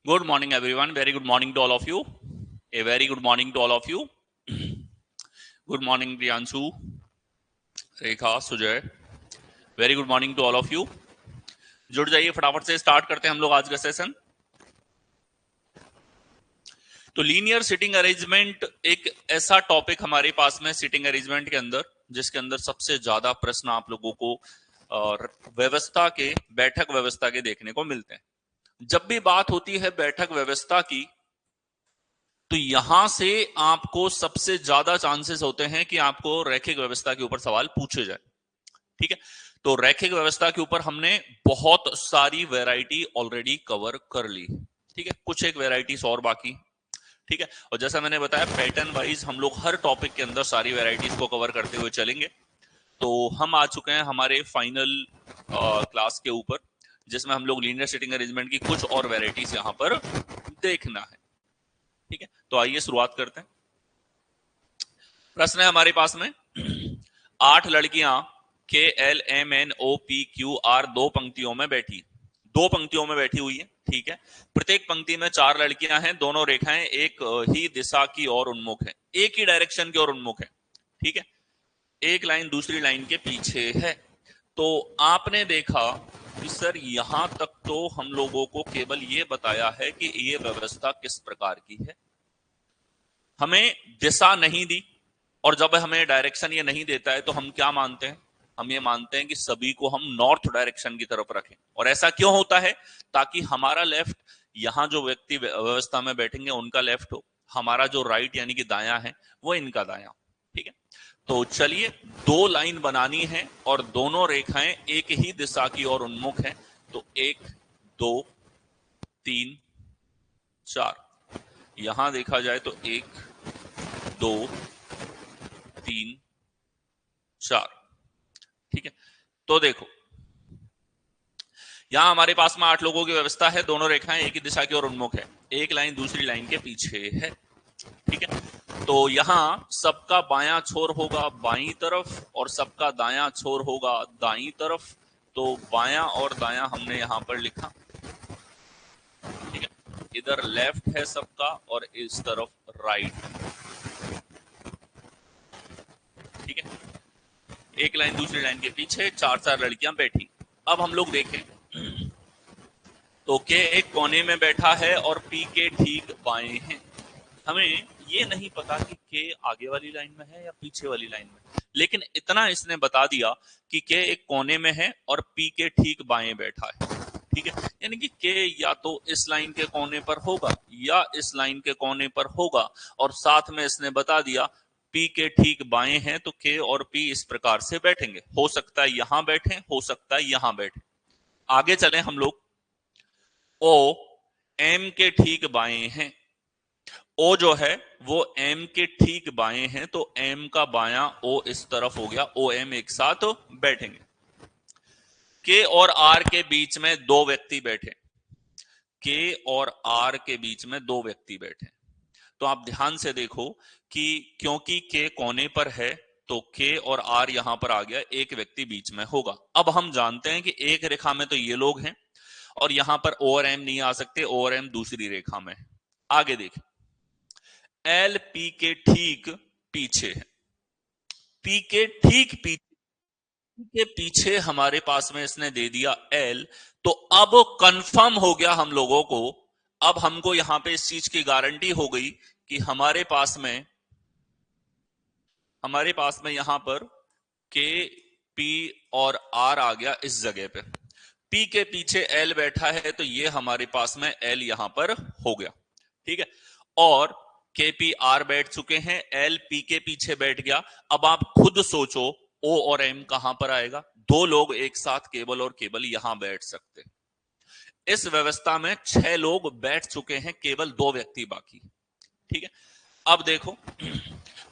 Good morning, everyone. Very good morning to all of you. A very good morning to all of you. Good morning, Priyanshu, Rekha, Sujay. Very good morning to all of you. जुड़ जाइए, फटाफट से start करते हैं हम लोग आज का सेशन। तो लीनियर सिटिंग अरेंजमेंट एक ऐसा टॉपिक हमारे पास में सिटिंग अरेंजमेंट के अंदर, जिसके अंदर सबसे ज्यादा प्रश्न आप लोगों को व्यवस्था के, बैठक व्यवस्था के देखने को मिलते हैं। जब भी बात होती है बैठक व्यवस्था की, तो यहां से आपको सबसे ज्यादा चांसेस होते हैं कि आपको रैखिक व्यवस्था के ऊपर सवाल पूछे जाए। ठीक है, तो रैखिक व्यवस्था के ऊपर हमने बहुत सारी वैरायटी ऑलरेडी कवर कर ली। ठीक है, कुछ एक वैरायटीज और बाकी। ठीक है, और जैसा मैंने बताया पैटर्न वाइज हम लोग हर टॉपिक के अंदर सारी वैरायटीज को कवर करते हुए चलेंगे। तो हम आ चुके हैं हमारे फाइनल क्लास के ऊपर, जिसमें हम लोग लीनियर सिटिंग अरेंजमेंट की कुछ और वैरायटीज यहां पर देखना है। ठीक है, तो आइए शुरुआत करते हैं। प्रश्न है हमारे पास में 8 लड़कियां KLMNOPQR दो पंक्तियों में बैठी हुई है। ठीक है, प्रत्येक पंक्ति में 4 लड़कियां हैं, दोनों रेखाएं एक ही दिशा की ओर उन्मुख है, एक ही डायरेक्शन की ओर उन्मुख है। ठीक है, एक लाइन दूसरी लाइन के पीछे है। तो आपने देखा कि सर यहां तक तो हम लोगों को केवल ये बताया है कि ये व्यवस्था किस प्रकार की है, हमें दिशा नहीं दी। और जब हमें डायरेक्शन ये नहीं देता है तो हम क्या मानते हैं, हम ये मानते हैं कि सभी को हम नॉर्थ डायरेक्शन की तरफ रखें। और ऐसा क्यों होता है, ताकि हमारा लेफ्ट, यहां जो व्यक्ति व्यवस्था में बैठेंगे उनका लेफ्ट हो, हमारा जो राइट यानी कि दायां है वो इनका दायां। ठीक है, तो चलिए, दो लाइन बनानी है और दोनों रेखाएं एक ही दिशा की ओर उन्मुख है। तो 1 2 3 4, यहां देखा जाए तो 1 2 3 4। ठीक है, तो देखो यहां हमारे पास में 8 लोगों की व्यवस्था है, दोनों रेखाएं एक ही दिशा की ओर उन्मुख है, एक लाइन दूसरी लाइन के पीछे है। ठीक है, तो यहां सबका बायां छोर होगा बाईं तरफ और सबका दायां छोर होगा दाईं तरफ। तो बायां और दायां हमने यहां पर लिखा। ठीक है, इधर लेफ्ट है सबका और इस तरफ राइट। ठीक है, एक लाइन दूसरी लाइन के पीछे 4 लड़कियां बैठी। अब हम लोग देखें तो के एक कोने में बैठा है और पी के ठीक बाएं हैं। हमें ये नहीं पता कि के आगे वाली लाइन में है या पीछे वाली लाइन में, लेकिन इतना इसने बता दिया कि के एक कोने में है और पी के ठीक बाएं बैठा है। ठीक है, यानी कि के या तो इस लाइन के कोने पर होगा या इस लाइन के कोने पर होगा, और साथ में इसने बता दिया पी के ठीक बाएं हैं, तो के और पी इस प्रकार से बैठेंगे। हो सकता है यहां बैठे, हो सकता है यहां बैठे। आगे चले हम लोग, ओ एम के ठीक बाएं हैं, ओ जो है वो एम के ठीक बाएं हैं, तो एम का बायां ओ इस तरफ हो गया, ओ एम एक साथ बैठेंगे। के और आर के बीच में दो व्यक्ति बैठे, के और आर के बीच में दो व्यक्ति बैठे। तो आप ध्यान से देखो कि क्योंकि के कोने पर है तो के और आर यहां पर आ गया, एक व्यक्ति बीच में होगा। अब हम जानते हैं कि एक रेखा में तो ये लोग हैं और यहां पर ओ और एम नहीं आ सकते, ओ और एम दूसरी रेखा में है। आगे देखें, एल पी के ठीक पीछे है, पी के ठीक पीछे हमारे पास में इसने दे दिया एल। तो अब कंफर्म हो गया हम लोगों को, अब हमको यहां पे इस चीज की गारंटी हो गई कि हमारे पास में यहां पर के पी और आर आ गया इस जगह पे। पी के पीछे एल बैठा है तो ये हमारे पास में एल यहां पर हो गया। ठीक है, और के पी आर बैठ चुके हैं, एल पी के पीछे बैठ गया। अब आप खुद सोचो ओ और एम कहां पर आएगा, दो लोग एक साथ केवल और केवल यहां बैठ सकते। इस व्यवस्था में 6 लोग बैठ चुके हैं, केवल 2 व्यक्ति बाकी। ठीक है, अब देखो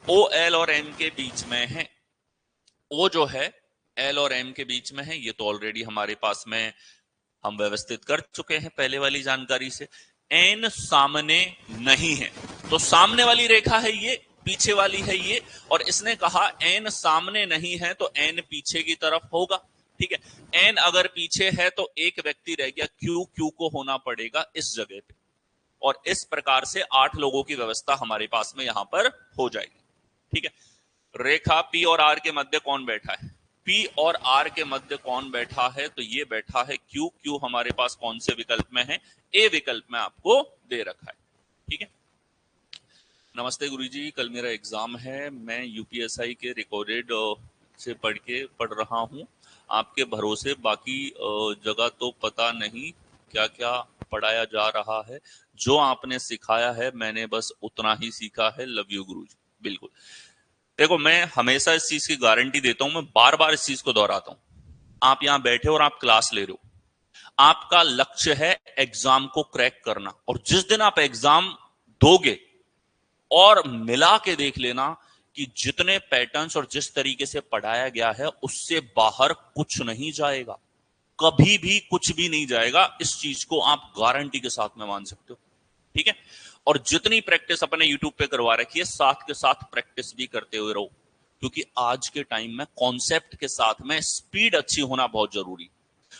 ओ एल और एम के बीच में है, ओ जो है एल और एम के बीच में है, ये तो ऑलरेडी हमारे पास में हम व्यवस्थित कर चुके हैं पहले वाली जानकारी से। एन सामने नहीं है, तो सामने वाली रेखा है ये, पीछे वाली है ये, और इसने कहा एन सामने नहीं है तो एन पीछे की तरफ होगा। ठीक है, एन अगर पीछे है तो एक व्यक्ति रह गया, क्यू, क्यू को होना पड़ेगा इस जगह पे। और इस प्रकार से 8 लोगों की व्यवस्था हमारे पास में यहां पर हो जाएगी। ठीक है, रेखा P और R के मध्य कौन बैठा है? P और R के मध्य कौन बैठा है? तो ये बैठा है Q। Q हमारे पास कौन से विकल्प में है? A विकल्प में आपको दे रखा है। ठीक है, नमस्ते गुरुजी, कल मेरा एग्जाम है। मैं यूपीएसआई के रिकॉर्डेड से पढ़ रहा हूँ, आपके भरोसे। बाकी जगह तो पता नहीं क्या क्या पढ़ाया जा रहा है। जो आपने सिखाया है मैंने बस उतना ही सीखा है। लव यू गुरुजी। बिल्कुल, देखो मैं हमेशा इस चीज की गारंटी देता हूं, मैं बार बार इस चीज को दोहराता हूं। आप यहां बैठे और आप क्लास ले रहे हो, आपका लक्ष्य है एग्जाम को क्रैक करना, और जिस दिन आप एग्जाम दोगे और मिला के देख लेना कि जितने पैटर्न्स और जिस तरीके से पढ़ाया गया है उससे बाहर कुछ नहीं जाएगा, कभी भी कुछ भी नहीं जाएगा। इस चीज को आप गारंटी के साथ में मान सकते हो। ठीक है, और जितनी प्रैक्टिस अपने यूट्यूब पे करवा रखी है, साथ के साथ प्रैक्टिस भी करते हुए रहो, क्योंकि आज के टाइम में कॉन्सेप्ट के साथ में स्पीड अच्छी होना बहुत जरूरी।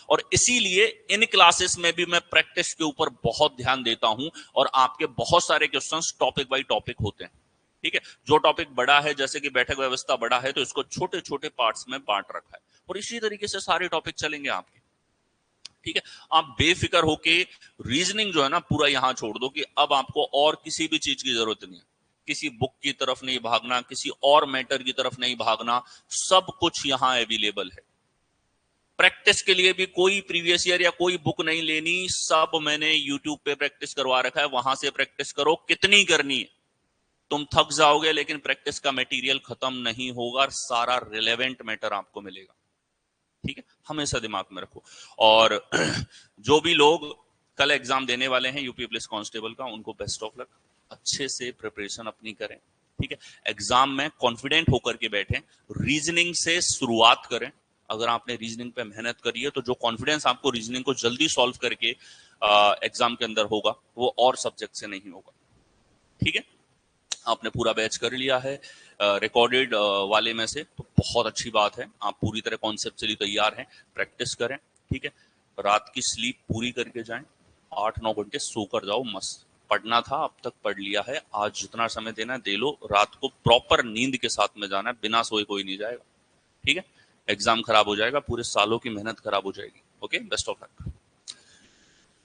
और इसीलिए इन क्लासेस में भी मैं प्रैक्टिस के ऊपर बहुत ध्यान देता हूं, और आपके बहुत सारे क्वेश्चंस टॉपिक बाय टॉपिक होते हैं। ठीक है, जो टॉपिक बड़ा है, जैसे कि बैठक व्यवस्था बड़ा है, तो इसको छोटे छोटे पार्ट्स में बांट रखा है, और इसी तरीके से सारे टॉपिक चलेंगे आपके। ठीक है, आप बेफिक्र होके रीजनिंग जो है ना पूरा यहां छोड़ दो, कि अब आपको और किसी भी चीज की जरूरत नहीं है। किसी बुक की तरफ नहीं भागना, किसी और मैटर की तरफ नहीं भागना, सब कुछ यहां अवेलेबल है। प्रैक्टिस के लिए भी कोई प्रीवियस ईयर या कोई बुक नहीं लेनी, सब मैंने यूट्यूब पे प्रैक्टिस करवा रखा है, वहां से प्रैक्टिस करो। कितनी करनी है, तुम थक जाओगे लेकिन प्रैक्टिस का मटेरियल खत्म नहीं होगा, सारा रिलेवेंट मैटर आपको मिलेगा। ठीक है, हमेशा दिमाग में रखो। और जो भी लोग कल एग्जाम देने वाले हैं यूपी पुलिस कांस्टेबल का, उनको बेस्ट ऑफ लक। अच्छे से प्रिपरेशन अपनी करें। ठीक है, एग्जाम में कॉन्फिडेंट होकर के बैठें, रीजनिंग से शुरुआत करें। अगर आपने रीजनिंग पे मेहनत करी है तो जो कॉन्फिडेंस आपको रीजनिंग को जल्दी सॉल्व करके एग्जाम के अंदर होगा, वो और सब्जेक्ट से नहीं होगा। ठीक है, आपने पूरा बैच कर लिया है रिकॉर्डेड वाले में से, तो बहुत अच्छी बात है। आप पूरी तरह कॉन्सेप्चुअली तैयार हैं, प्रैक्टिस करें। ठीक है, रात की स्लीप पूरी करके जाएं, 8-9 घंटे सोकर जाओ। मस्त पढ़ना था, अब तक पढ़ लिया है, आज जितना समय देना है दे लो। रात को प्रॉपर नींद के साथ में जाना है, बिना सोए कोई नहीं जाएगा। ठीक है, एग्जाम खराब हो जाएगा, पूरे सालों की मेहनत खराब हो जाएगी। Okay, best of luck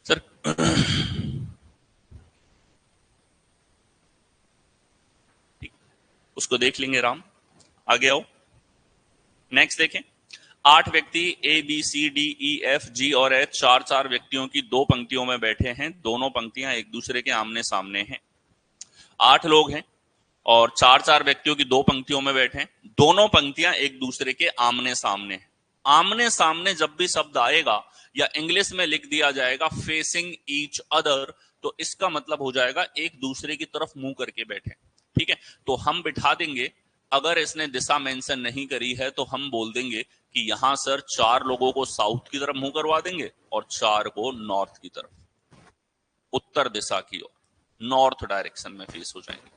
sir. उसको देख लेंगे राम, आगे आओ। नेक्स्ट देखें, 8 व्यक्ति A B C D E F G और एच, चार चार व्यक्तियों की 2 पंक्तियों में बैठे हैं। दोनों पंक्तियां एक दूसरे के आमने सामने हैं। 8 लोग हैं और चार चार व्यक्तियों की 2 पंक्तियों में बैठे हैं। दोनों पंक्तियां एक दूसरे के आमने सामने हैं। आमने सामने जब भी शब्द आएगा या इंग्लिश में लिख दिया जाएगा फेसिंग ईच अदर, तो इसका मतलब हो जाएगा एक दूसरे की तरफ मुंह करके बैठे। ठीक है, तो हम बिठा देंगे, अगर इसने दिशा मेंशन नहीं करी है तो हम बोल देंगे कि यहां सर 4 लोगों को साउथ की तरफ मुंह करवा देंगे और 4 को नॉर्थ की तरफ, उत्तर दिशा की ओर, नॉर्थ डायरेक्शन में फेस हो जाएंगे।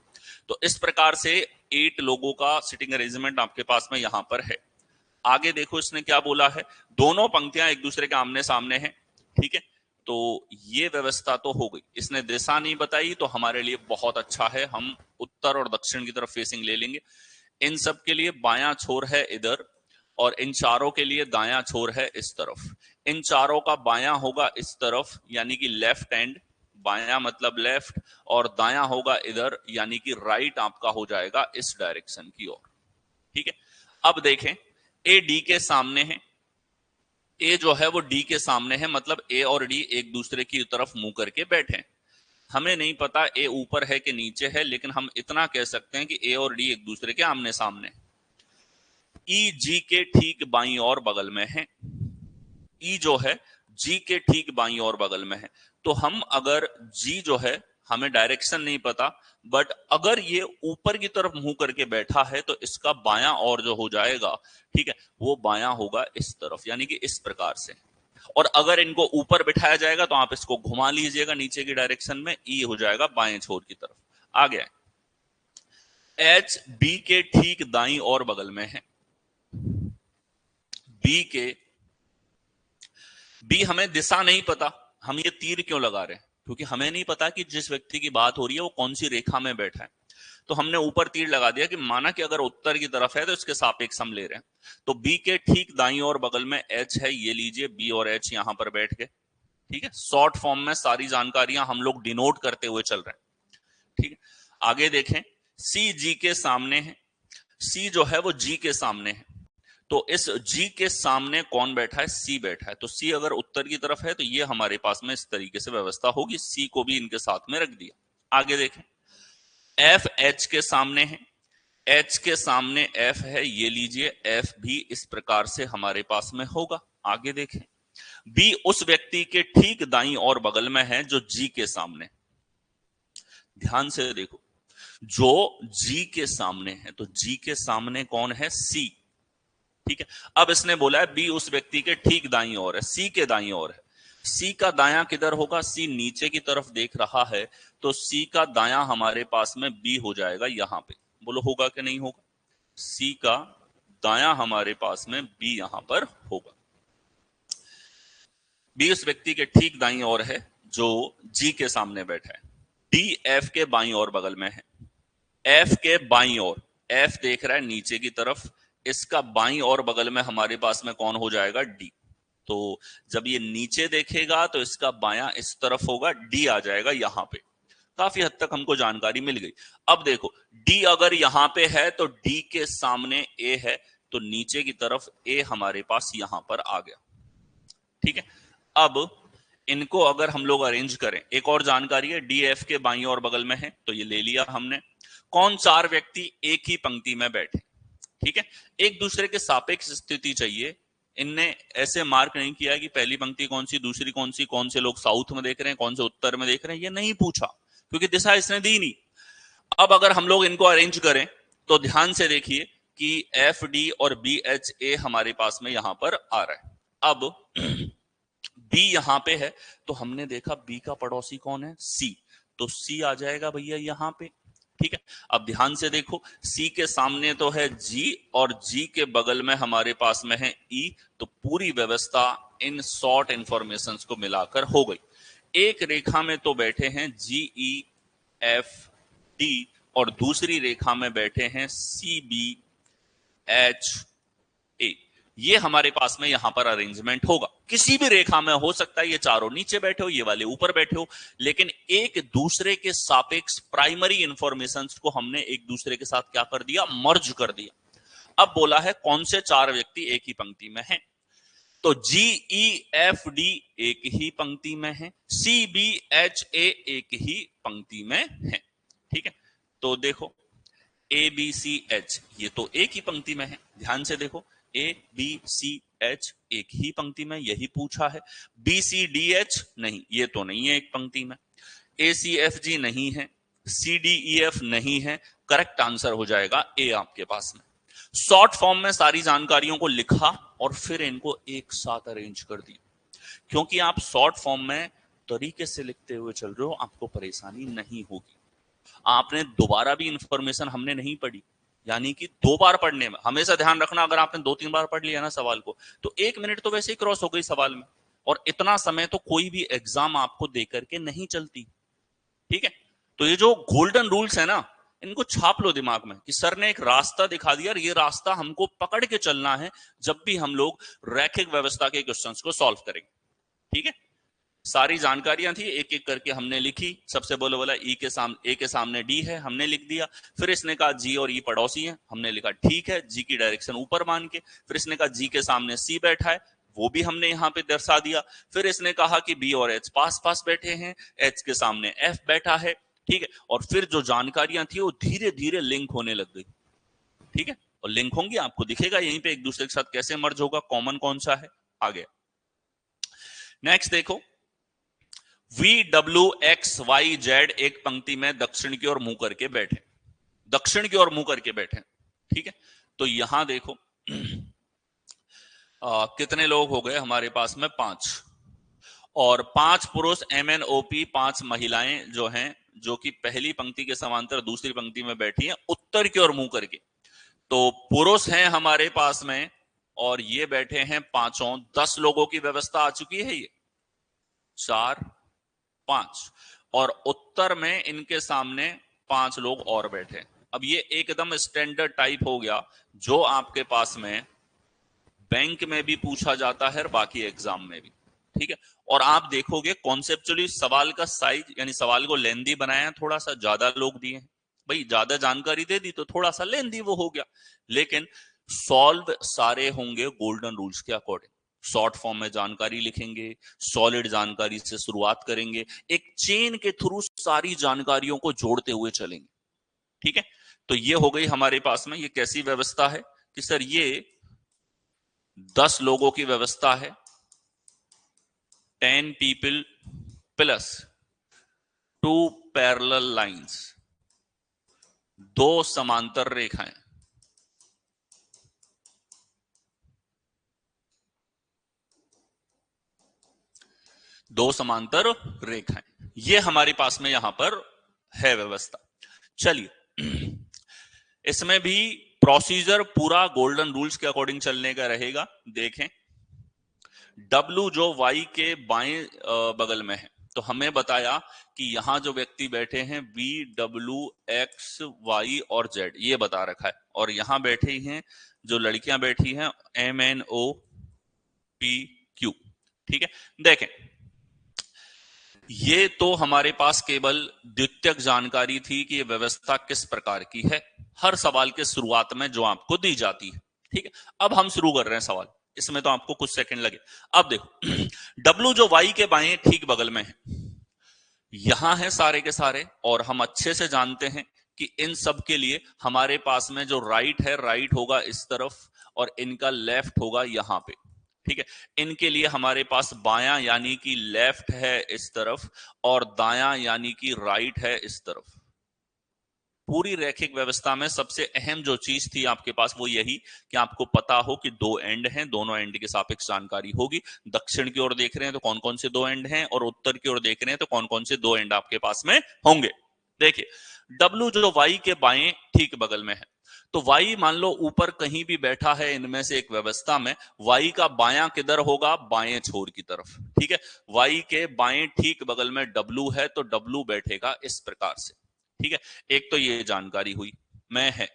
तो इस प्रकार से 8 लोगों का सिटिंग अरेंजमेंट आपके पास में यहां पर है। आगे देखो इसने क्या बोला है, दोनों पंक्तियां एक दूसरे के आमने सामने हैं। ठीक है, तो ये व्यवस्था तो हो गई। इसने दिशा नहीं बताई तो हमारे लिए बहुत अच्छा है, हम उत्तर और दक्षिण की तरफ फेसिंग ले लेंगे। इन सब के लिए बायां छोर है इधर, और इन चारों के लिए दायां छोर है इस तरफ। इन चारों का बायां होगा इस तरफ, यानी कि लेफ्ट हैंड, बायां मतलब लेफ्ट, और दायां होगा इधर, यानी कि राइट आपका हो जाएगा इस डायरेक्शन की ओर। ठीक है, अब देखें, ए डी के सामने है, ए जो है वो डी के सामने है, मतलब ए और डी एक दूसरे की तरफ मुंह करके बैठे। हमें नहीं पता ए ऊपर है कि नीचे है, लेकिन हम इतना कह सकते हैं कि ए और डी एक दूसरे के आमने सामने। ई जी के ठीक बाईं और बगल में है, ई जो है जी के ठीक बाईं और बगल में है। तो हम अगर जी जो है, हमें डायरेक्शन नहीं पता, बट अगर ये ऊपर की तरफ मुंह करके बैठा है तो इसका बायां और जो हो जाएगा, ठीक है, वो बायां होगा इस तरफ, यानी कि इस प्रकार से। और अगर इनको ऊपर बिठाया जाएगा तो आप इसको घुमा लीजिएगा नीचे की डायरेक्शन में, ई हो जाएगा बाएं छोर की तरफ। आ गया, एच बी के ठीक दाईं और बगल में है। बी हमें दिशा नहीं पता, हम ये तीर क्यों लगा रहे हैं, क्योंकि हमें नहीं पता कि जिस व्यक्ति की बात हो रही है वो कौन सी रेखा में बैठा है। तो हमने ऊपर तीर लगा दिया कि माना कि अगर उत्तर की तरफ है तो इसके सापेक्ष हम ले रहे हैं। तो बी के ठीक दाईं ओर बगल में एच है, ये लीजिए बी और एच यहां पर बैठ गए। ठीक है, शॉर्ट फॉर्म में सारी जानकारियां हम लोग डिनोट करते हुए चल रहे हैं। ठीक है, आगे देखें, सी जी के सामने है, सी जो है वो जी के सामने है। तो इस जी के सामने कौन बैठा है? सी बैठा है। तो सी अगर उत्तर की तरफ है तो ये हमारे पास में इस तरीके से व्यवस्था होगी। सी को भी इनके साथ में रख दिया। आगे देखें, एफ एच के सामने है, एच के सामने एफ है, ये लीजिए एफ भी इस प्रकार से हमारे पास में होगा। आगे देखें, बी उस व्यक्ति के ठीक दाईं और बगल में है जो जी के सामने। ध्यान से देखो, जो जी के सामने है, तो जी के सामने कौन है? सी। ठीक है, अब इसने बोला है बी उस व्यक्ति के ठीक दाईं ओर है, सी के दाईं ओर है। सी का दायां किधर होगा? सी नीचे की तरफ देख रहा है, तो सी का दायां हमारे पास में बी हो जाएगा यहां पे। बोलो होगा कि नहीं होगा? सी का दायां हमारे पास में बी यहां पर होगा। बी उस व्यक्ति के ठीक दाईं ओर है जो जी के सामने बैठा है। डी एफ के बाईं ओर बगल में है, एफ के बाईं ओर, एफ देख रहा है नीचे की तरफ, इसका बाईं ओर बगल में हमारे पास में कौन हो जाएगा? डी। तो जब ये नीचे देखेगा तो इसका बायां इस तरफ होगा, डी आ जाएगा यहां पे। काफी हद तक हमको जानकारी मिल गई। अब देखो, डी अगर यहां पे है तो डी के सामने ए है, तो नीचे की तरफ ए हमारे पास यहां पर आ गया। ठीक है, अब इनको अगर हम लोग अरेंज करें, एक और जानकारी है, डी एफ के बाईं और बगल में है, तो ये ले लिया हमने। कौन? चार व्यक्ति एक ही पंक्ति में बैठे। ठीक है, एक दूसरे के सापेक्ष स्थिति चाहिए। इनने ऐसे मार्क नहीं किया कि पहली पंक्ति कौन सी, दूसरी कौन सी, कौन से लोग साउथ में देख रहे हैं, कौन से उत्तर में देख रहे हैं, ये नहीं पूछा, क्योंकि दिशा इसने दी नहीं। अब अगर हम लोग इनको अरेंज करें तो ध्यान से देखिए कि एफ डी और बी एच ए हमारे पास में यहां पर आ रहा है। अब बी यहां पे है, तो हमने देखा बी का पड़ोसी कौन है? सी। तो सी आ जाएगा भैया यहां पे। ठीक है, अब ध्यान से देखो, सी के सामने तो है जी और जी के बगल में हमारे पास में है ई। तो पूरी व्यवस्था इन शॉर्ट इंफॉर्मेशन को मिलाकर हो गई। एक रेखा में तो बैठे हैं जी ई एफ डी और दूसरी रेखा में बैठे हैं सी बी एच ए। ये हमारे पास में यहां पर अरेंजमेंट होगा। किसी भी रेखा में हो सकता है ये चारों नीचे बैठे हो, ये वाले ऊपर बैठे हो, लेकिन एक दूसरे के सापेक्ष प्राइमरी इंफॉर्मेशन को हमने एक दूसरे के साथ क्या कर दिया? मर्ज कर दिया। अब बोला है कौन से चार व्यक्ति एक ही पंक्ति में हैं? तो जी ई एफ डी एक ही पंक्ति में है, सी बी एच ए एक ही पंक्ति में है। ठीक है, तो देखो ए बी सी एच ये तो एक ही पंक्ति में है। ध्यान से देखो, ए बी सी एच एक ही पंक्ति में, यही पूछा है। बी सी डी एच नहीं, ये तो नहीं है एक पंक्ति में। ए सी एफ जी नहीं है, सी डी ई एफ नहीं है। करेक्ट आंसर हो जाएगा ए आपके पास में। शॉर्ट फॉर्म में सारी जानकारियों को लिखा और फिर इनको एक साथ अरेंज कर दिया। क्योंकि आप शॉर्ट फॉर्म में तरीके से लिखते हुए चल रहे हो, आपको परेशानी नहीं होगी। आपने दोबारा भी इंफॉर्मेशन हमने नहीं पढ़ी, यानी कि दो बार पढ़ने में हमेशा ध्यान रखना, अगर आपने दो तीन बार पढ़ लिया ना सवाल को, तो एक मिनट तो वैसे ही क्रॉस हो गई सवाल में, और इतना समय तो कोई भी एग्जाम आपको देकर के नहीं चलती। ठीक है, तो ये जो गोल्डन रूल्स है ना, इनको छाप लो दिमाग में कि सर ने एक रास्ता दिखा दिया और ये रास्ता हमको पकड़ के चलना है जब भी हम लोग रैखिक व्यवस्था के क्वेश्चंस को सॉल्व करेंगे। ठीक है, सारी जानकारियां थी, एक एक करके हमने लिखी। सबसे बोला ई के सामने, ए के सामने डी है, हमने लिख दिया। फिर इसने कहा जी और ई पड़ोसी हैं, हमने लिखा ठीक है, जी की डायरेक्शन ऊपर मान के। फिर इसने कहा जी के सामने सी बैठा है, वो भी हमने यहां पे दर्शा दिया। फिर इसने कहा कि बी और एच पास पास बैठे हैं, एच के सामने एफ बैठा है। ठीक है, और फिर जो जानकारियां थी वो धीरे धीरे लिंक होने लग गई। ठीक है, और लिंक होंगी, आपको दिखेगा यहीं पे एक दूसरे के साथ कैसे मर्ज होगा, कॉमन कौन सा है। आ गया, नेक्स्ट देखो, V W X Y Z एक पंक्ति में दक्षिण की ओर मुंह करके बैठे, दक्षिण की ओर मुंह करके बैठे। ठीक है, तो यहां देखो कितने लोग हो गए हमारे पास में? 5, और 5 पुरुष MNOP, 5 महिलाएं जो हैं, जो कि पहली पंक्ति के समांतर दूसरी पंक्ति में बैठी हैं उत्तर की ओर मुंह करके। तो पुरुष हैं हमारे पास में और ये बैठे हैं पांचों, 10 लोगों की व्यवस्था आ चुकी है। ये 4 5, और उत्तर में इनके सामने 5 लोग और बैठे। अब ये एकदम स्टैंडर्ड टाइप हो गया जो आपके पास में बैंक में भी पूछा जाता है और बाकी एग्जाम में भी। ठीक है, और आप देखोगे कॉन्सेप्चुअली सवाल का साइज, यानी सवाल को लेंदी बनाया, थोड़ा सा ज्यादा लोग दिए हैं, भाई ज्यादा जानकारी दे दी तो थोड़ा सा लेंदी वो हो गया, लेकिन सॉल्व सारे होंगे गोल्डन रूल्स के अकॉर्डिंग। शॉर्ट फॉर्म में जानकारी लिखेंगे, सॉलिड जानकारी से शुरुआत करेंगे, एक चेन के थ्रू सारी जानकारियों को जोड़ते हुए चलेंगे। ठीक है, तो ये हो गई हमारे पास में, ये कैसी व्यवस्था है कि सर ये 10 लोगों की व्यवस्था है, 10 पीपल प्लस 2 पैरेलल लाइंस, 2 समांतर रेखाएं, दो समांतर रेखाएं, ये हमारे पास में यहां पर है व्यवस्था। चलिए, इसमें भी प्रोसीजर पूरा गोल्डन रूल्स के अकॉर्डिंग चलने का रहेगा। देखें, W जो Y के बाएं बगल में है, तो हमें बताया कि यहां जो व्यक्ति बैठे हैं V W X Y और Z, ये बता रखा है, और यहां बैठे हैं जो लड़कियां बैठी हैं M N O P Q। ठीक है, देखें, ये तो हमारे पास केवल द्वितीयक जानकारी थी कि ये व्यवस्था किस प्रकार की है, हर सवाल के शुरुआत में जो आपको दी जाती है। ठीक है, अब हम शुरू कर रहे हैं सवाल, इसमें तो आपको कुछ सेकंड लगे। अब देखो, W जो Y के बाएं ठीक बगल में है, यहां है सारे के सारे, और हम अच्छे से जानते हैं कि इन सब के लिए हमारे पास में जो राइट है, राइट होगा इस तरफ, और इनका लेफ्ट होगा यहां पे। ठीक है, इनके लिए हमारे पास बायां यानी कि लेफ्ट है इस तरफ, और दायां यानी कि राइट है इस तरफ। पूरी रैखिक व्यवस्था में सबसे अहम जो चीज थी आपके पास वो यही कि आपको पता हो कि 2 एंड हैं, दोनों एंड के सापेक्ष जानकारी होगी। दक्षिण की ओर देख रहे हैं तो कौन कौन से 2 एंड हैं, और उत्तर की ओर देख रहे हैं तो कौन कौन से 2 एंड आपके पास में होंगे। देखिए, W जो Y के बाएं ठीक बगल में है, तो Y मान लो ऊपर कहीं भी बैठा है इनमें से एक व्यवस्था में, Y का बायां किधर होगा, बाएं छोर की तरफ। ठीक है, Y के बाएं ठीक बगल में W है, तो W बैठेगा इस प्रकार से। ठीक है, एक तो ये जानकारी हुई। मैं है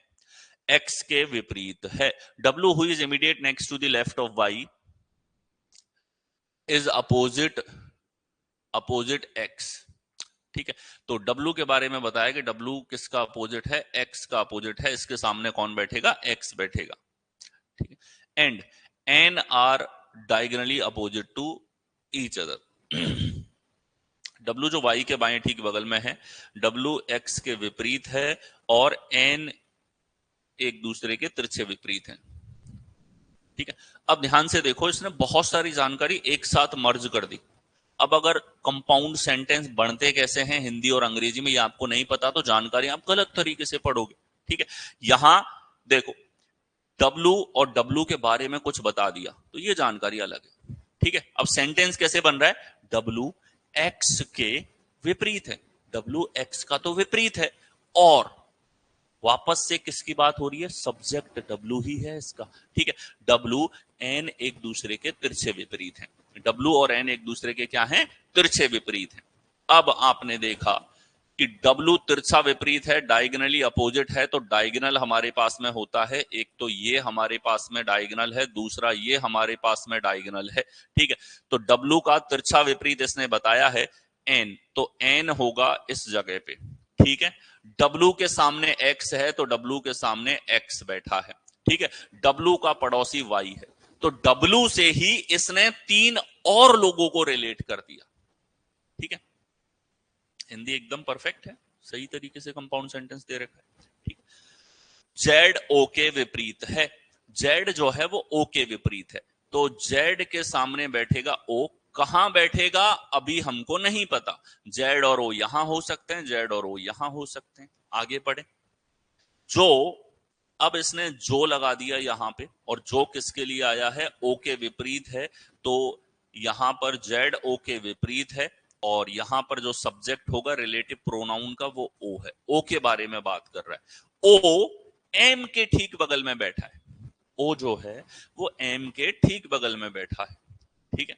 X के विपरीत है, W who is immediate next to the left of Y is opposite X। ठीक है, तो W के बारे में बताया कि W किसका अपोजिट है, X का अपोजिट है, इसके सामने कौन बैठेगा, X बैठेगा। ठीक है, and N are diagonally opposite to each other. W जो Y के बाएं ठीक बगल में है, W X के विपरीत है, और N एक दूसरे के तिरछे विपरीत हैं। ठीक है, अब ध्यान से देखो, इसने बहुत सारी जानकारी एक साथ मर्ज कर दी। अब अगर कंपाउंड सेंटेंस बनते कैसे हैं हिंदी और अंग्रेजी में, ये आपको नहीं पता तो जानकारी आप गलत तरीके से पढ़ोगे। ठीक है, यहां देखो, W और W के बारे में कुछ बता दिया तो ये जानकारी अलग है। ठीक है, अब सेंटेंस कैसे बन रहा है, W X के विपरीत है, W X का तो विपरीत है, और वापस से किसकी बात हो रही है, सब्जेक्ट W ही है इसका। ठीक है, W N एक दूसरे के तिरछे विपरीत हैं, W और N एक दूसरे के क्या हैं, तिरछे विपरीत हैं। अब आपने देखा कि W तिरछा विपरीत है, डायगोनली अपोजिट है, तो डायगोनल हमारे पास में होता है, एक तो ये हमारे पास में डायगोनल है, दूसरा ये हमारे पास में डायगोनल है। ठीक है, तो W का तिरछा विपरीत इसने बताया है N, तो N होगा इस जगह पे। ठीक है, W के सामने X है, तो W के सामने X बैठा है। ठीक है, W का पड़ोसी Y है, तो W से ही इसने 3 और लोगों को रिलेट कर दिया। ठीक है, हिंदी एकदम परफेक्ट है, सही तरीके से कंपाउंड सेंटेंस दे रखा है। ठीक, Z O के विपरीत है, Z जो है वो O के विपरीत है, तो Z के सामने बैठेगा O। कहां बैठेगा अभी हमको नहीं पता, Z और O यहां हो सकते हैं, Z और O यहां हो सकते हैं। आगे पढ़े, जो, अब इसने जो लगा दिया यहां पे, और जो किसके लिए आया है, O के विपरीत है, तो यहां पर Z O के विपरीत है, और यहां पर जो सब्जेक्ट होगा रिलेटिव प्रोनाउन का वो O है, O के बारे में बात कर रहा है। O M के ठीक बगल में बैठा है, O जो है वो M के ठीक बगल में बैठा है। ठीक है,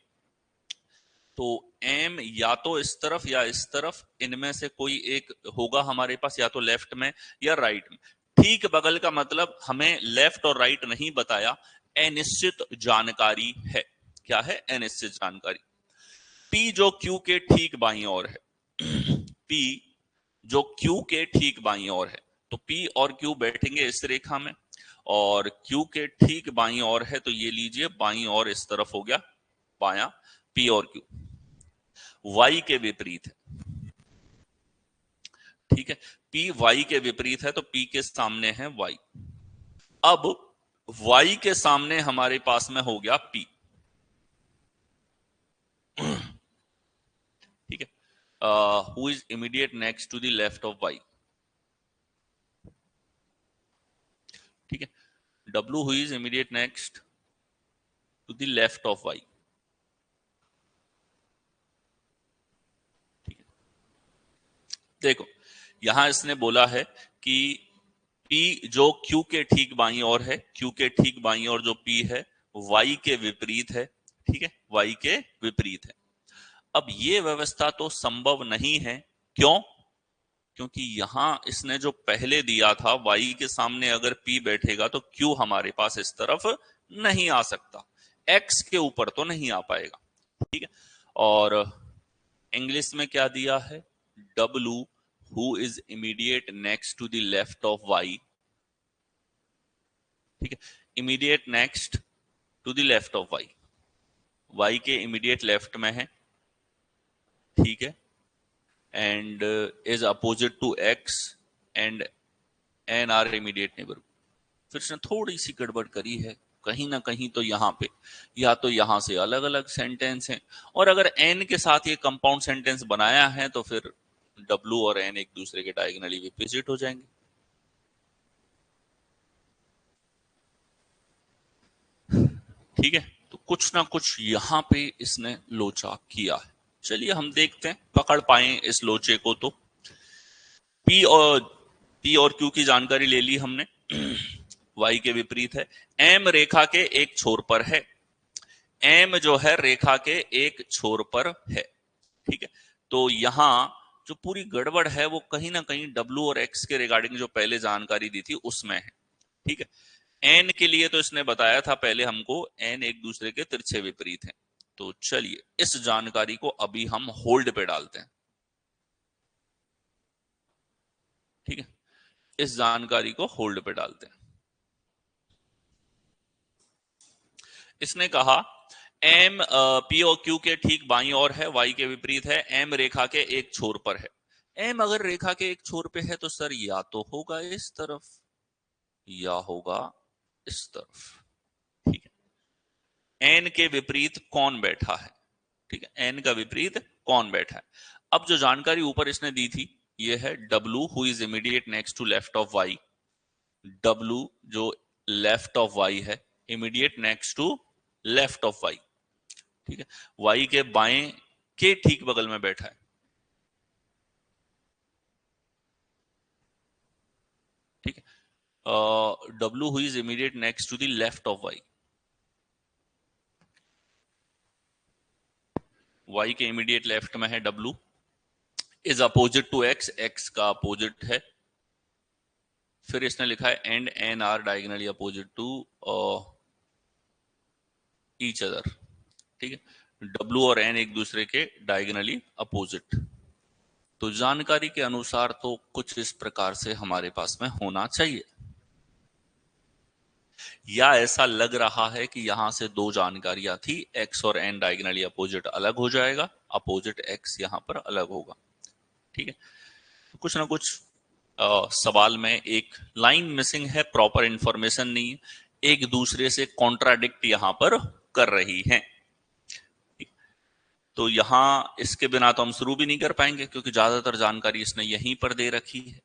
तो एम या तो इस तरफ या इस तरफ, इनमें से कोई एक होगा हमारे पास, या तो लेफ्ट में या राइट में। ठीक बगल का मतलब हमें लेफ्ट और राइट नहीं बताया, अनिश्चित जानकारी है। क्या है? अनिश्चित जानकारी। पी जो क्यू के ठीक बाईं ओर है पी जो क्यू के ठीक बाईं ओर है, तो पी और क्यू बैठेंगे इस रेखा में, और क्यू के ठीक बाईं ओर है, तो ये लीजिए बाईं ओर इस तरफ हो गया बायां, पी और क्यू। वाई के विपरीत है, ठीक है। पी वाई के विपरीत है, तो पी के सामने है वाई। अब वाई के सामने हमारे पास में हो गया पी, ठीक है। Who is immediate next to the left of Y, ठीक है। W who is immediate next to the left of Y, ठीक है। देखो यहां इसने बोला है कि P जो Q के ठीक बाईं ओर है, Q के ठीक बाईं ओर जो P है Y के विपरीत है, ठीक है, Y के विपरीत है। अब ये व्यवस्था तो संभव नहीं है। क्यों? क्योंकि यहां इसने जो पहले दिया था Y के सामने अगर P बैठेगा तो Q हमारे पास इस तरफ नहीं आ सकता, X के ऊपर तो नहीं आ पाएगा, ठीक है। और इंग्लिश में क्या दिया है? W who is immediate next to the left of Y, ठीक है। Immediate next to the left of Y, Y के इमीडिएट लेफ्ट में है, ठीक है। And is opposite to X and N are immediate neighbour. फिर से थोड़ी सी गड़बड़ करी है, कहीं ना कहीं तो यहाँ पे या तो यहां से अलग अलग सेंटेंस हैं, और अगर एन के साथ ये कंपाउंड सेंटेंस बनाया है तो फिर डब्ल्यू और एन एक दूसरे के डायगोनली विपरीत हो जाएंगे। ठीक है, तो कुछ ना कुछ यहां पे इसने लोचा किया है। चलिए हम देखते हैं पकड़ पाए इस लोचे को। तो पी और क्यू की जानकारी ले ली हमने वाई के विपरीत है, एम रेखा के एक छोर पर है, एम जो है रेखा के एक छोर पर है, ठीक है। तो यहां जो पूरी गड़बड़ है वो कहीं ना कहीं डब्ल्यू और एक्स के रिगार्डिंग जो पहले जानकारी दी थी उसमें है, ठीक है। एन के लिए तो इसने बताया था पहले हमको, एन एक दूसरे के तिरछे विपरीत हैं। तो चलिए इस जानकारी को अभी हम होल्ड पे डालते हैं, ठीक है। इस जानकारी को होल्ड पे डालते हैं। इसने कहा एम पी और क्यू के ठीक बाईं ओर है, वाई के विपरीत है, एम रेखा के एक छोर पर है। एम अगर रेखा के एक छोर पे है तो सर या तो होगा इस तरफ या होगा इस तरफ, ठीक है। एन के विपरीत कौन बैठा है, ठीक है, एन का विपरीत कौन बैठा है। अब जो जानकारी ऊपर इसने दी थी ये है W who is immediate next to left of Y, W जो लेफ्ट ऑफ वाई है, immediate next to left of Y, ठीक है, वाई के बाएं के ठीक बगल में बैठा है, ठीक है। W who is immediate next to the left of Y, Y के इमीडिएट लेफ्ट में है W, is opposite to X, X का अपोजिट है। फिर इसने लिखा है and N are diagonally opposite to each other, ठीक है। डब्ल्यू और एन एक दूसरे के डायगोनली अपोजिट। तो जानकारी के अनुसार तो कुछ इस प्रकार से हमारे पास में होना चाहिए, या ऐसा लग रहा है कि यहां से दो जानकारियां थी, एक्स और एन डायगोनली अपोजिट अलग हो जाएगा, अपोजिट एक्स यहां पर अलग होगा, ठीक है। तो कुछ ना कुछ सवाल में एक लाइन मिसिंग है, प्रॉपर इंफॉर्मेशन नहीं है, एक दूसरे से कॉन्ट्राडिक्ट यहां पर कर रही हैं। तो यहां इसके बिना तो हम शुरू भी नहीं कर पाएंगे क्योंकि ज्यादातर जानकारी इसने यहीं पर दे रखी है।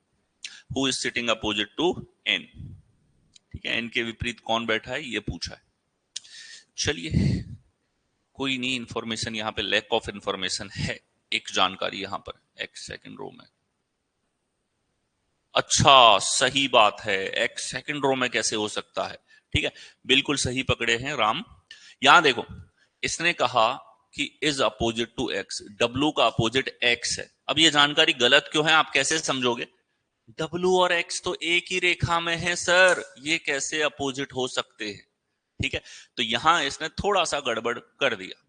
Who is sitting opposite to N, ठीक है, एन के विपरीत कौन बैठा है ये पूछा है। चलिए कोई नहीं, इंफॉर्मेशन यहां पे लैक ऑफ इंफॉर्मेशन है, एक जानकारी यहां पर एक्स सेकंड रो में। अच्छा सही बात है, एक्स सेकंड रो में कैसे हो सकता है, ठीक है, बिल्कुल सही पकड़े हैं राम। यहां देखो इसने कहा कि is opposite to X, W का अपोजिट एक्स है। अब ये जानकारी गलत क्यों है आप कैसे समझोगे? डब्लू और एक्स तो एक ही रेखा में है सर, ये कैसे अपोजिट हो सकते हैं? ठीक है, तो यहां इसने थोड़ा सा गड़बड़ कर दिया।